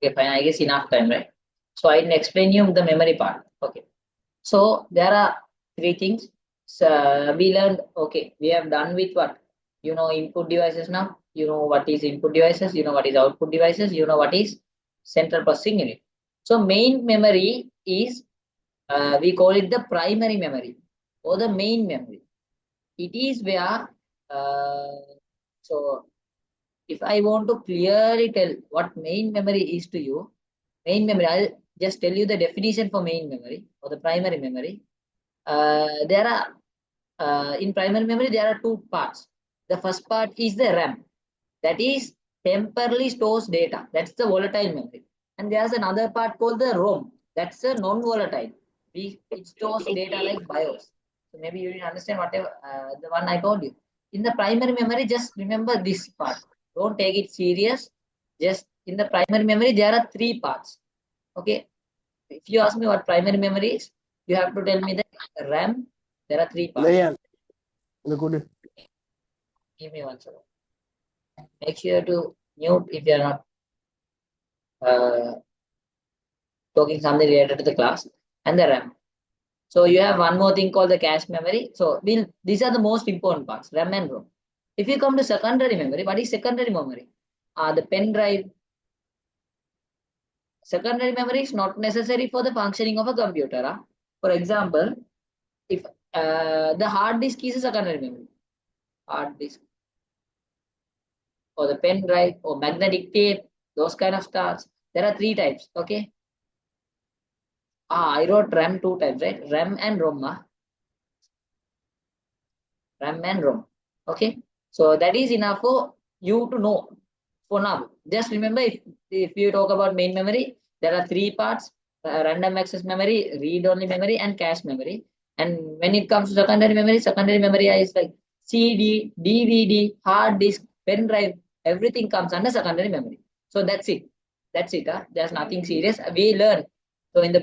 Okay, fine. I guess enough time, right? So I will explain you the memory part. Okay. So there are three things. So we learned, okay, we have done with what? You know input devices now. You know what is input devices. You know what is output devices. You know what is central processing unit. So main memory is, we call it the primary memory or the main memory. It is where, so if I want to clearly tell what main memory is to you, main memory, I'll just tell you the definition for main memory or the primary memory. There are in primary memory there are two parts. The first part is the RAM, that is temporarily stores data. That's the volatile memory. And there's another part called the ROM. That's a non-volatile. It stores data like BIOS. So maybe you didn't understand whatever the one I told you. In the primary memory, just remember this part. Don't take it serious. Just in the primary memory, there are three parts. Okay. If you ask me what primary memory is, you have to tell me the RAM. There are three parts. Layan. The good. Give me one second. Make sure to mute if you are not talking something related to the class, and the RAM. So you have one more thing called the cache memory. So these are the most important parts, RAM and ROM. If you come to secondary memory, what is secondary memory? The pen drive. Secondary memory is not necessary for the functioning of a computer. For example, if the hard disk is a secondary memory, hard disk or the pen drive or magnetic tape, those kind of stuff. There are three types. Okay. I wrote RAM two times, right? RAM and ROM. RAM and ROM. Okay. So that is enough for you to know for now. Just remember, if you talk about main memory, there are three parts: random access memory, read-only memory, and cache memory. And when it comes to secondary memory is like CD, DVD, hard disk, pen drive, everything comes under secondary memory. So that's it. That's it. There's nothing serious. We learn. So in the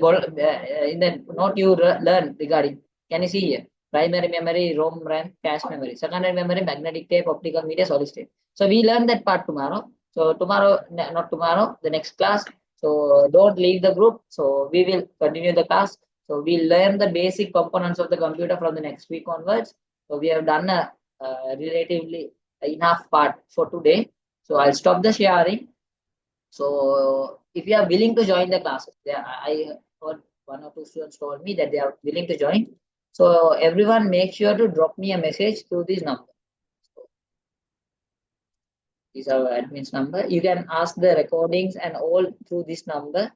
note you learn regarding. Can you see here? Primary memory, ROM, RAM, cache memory. Secondary memory, magnetic tape, optical media, solid state. So we learn that part tomorrow. So tomorrow, not tomorrow, the next class. So don't leave the group. So we will continue the class. So we learn the basic components of the computer from the next week onwards. So we have done a relatively enough part for today. So I'll stop the sharing. So if you are willing to join the classes, I heard one or two students told me that they are willing to join. So everyone make sure to drop me a message through this number. This is our admin's number. You can ask the recordings and all through this number.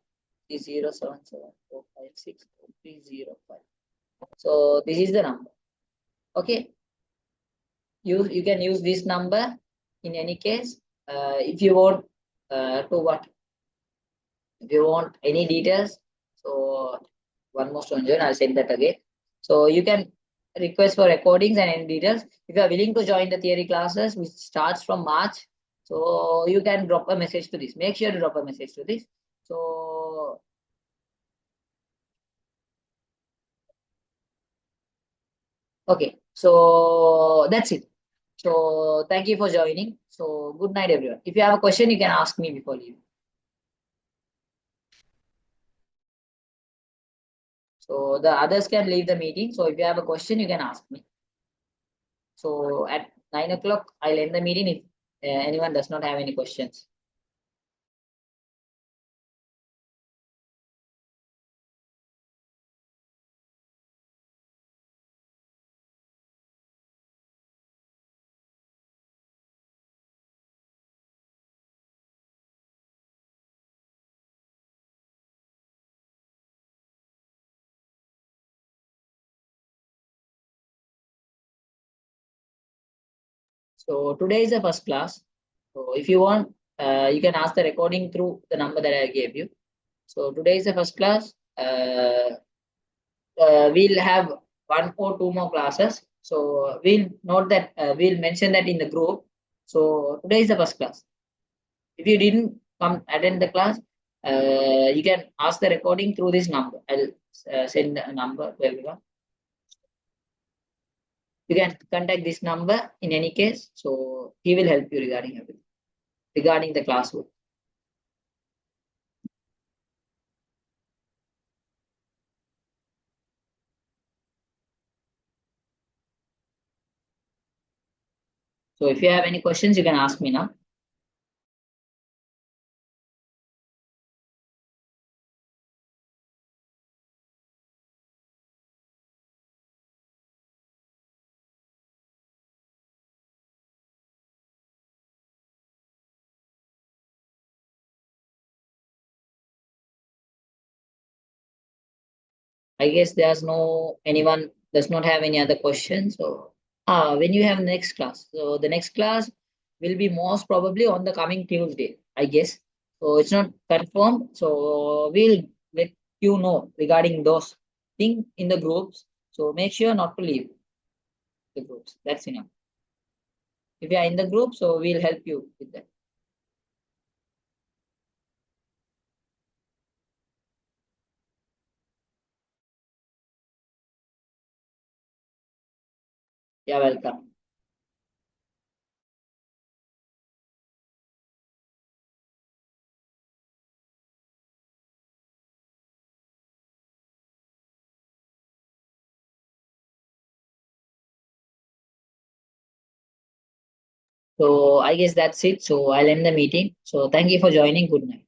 077456305. So this is the number. Okay. You can use this number in any case. If you want to what? If you want any details, so one more stone join, I'll send that again. So you can request for recordings and any details. If you are willing to join the theory classes, which starts from March, so you can drop a message to this. Make sure to drop a message to this. So okay, so that's it. So thank you for joining. So good night, everyone. If you have a question, you can ask me before leaving. So the others can leave the meeting. So if you have a question, you can ask me. So at 9 o'clock, I'll end the meeting if anyone does not have any questions. So today is the first class. So if you want, you can ask the recording through the number that I gave you. So today is the first class. We'll have one or two more classes. So we'll note that we'll mention that in the group. So today is the first class. If you didn't come attend the class, you can ask the recording through this number. I'll send a number to everyone. You can contact this number in any case. So he will help you regarding everything, regarding the classwork. So if you have any questions, you can ask me now. I guess there's no anyone does not have any other questions. So when you have next class, so the next class will be most probably on the coming Tuesday, I guess. So it's not confirmed. So we'll let you know regarding those things in the groups. So make sure not to leave the groups. That's enough. If you are in the group, so we'll help you with that. Yeah, welcome. So I guess that's it. So I'll end the meeting. So thank you for joining. Good night.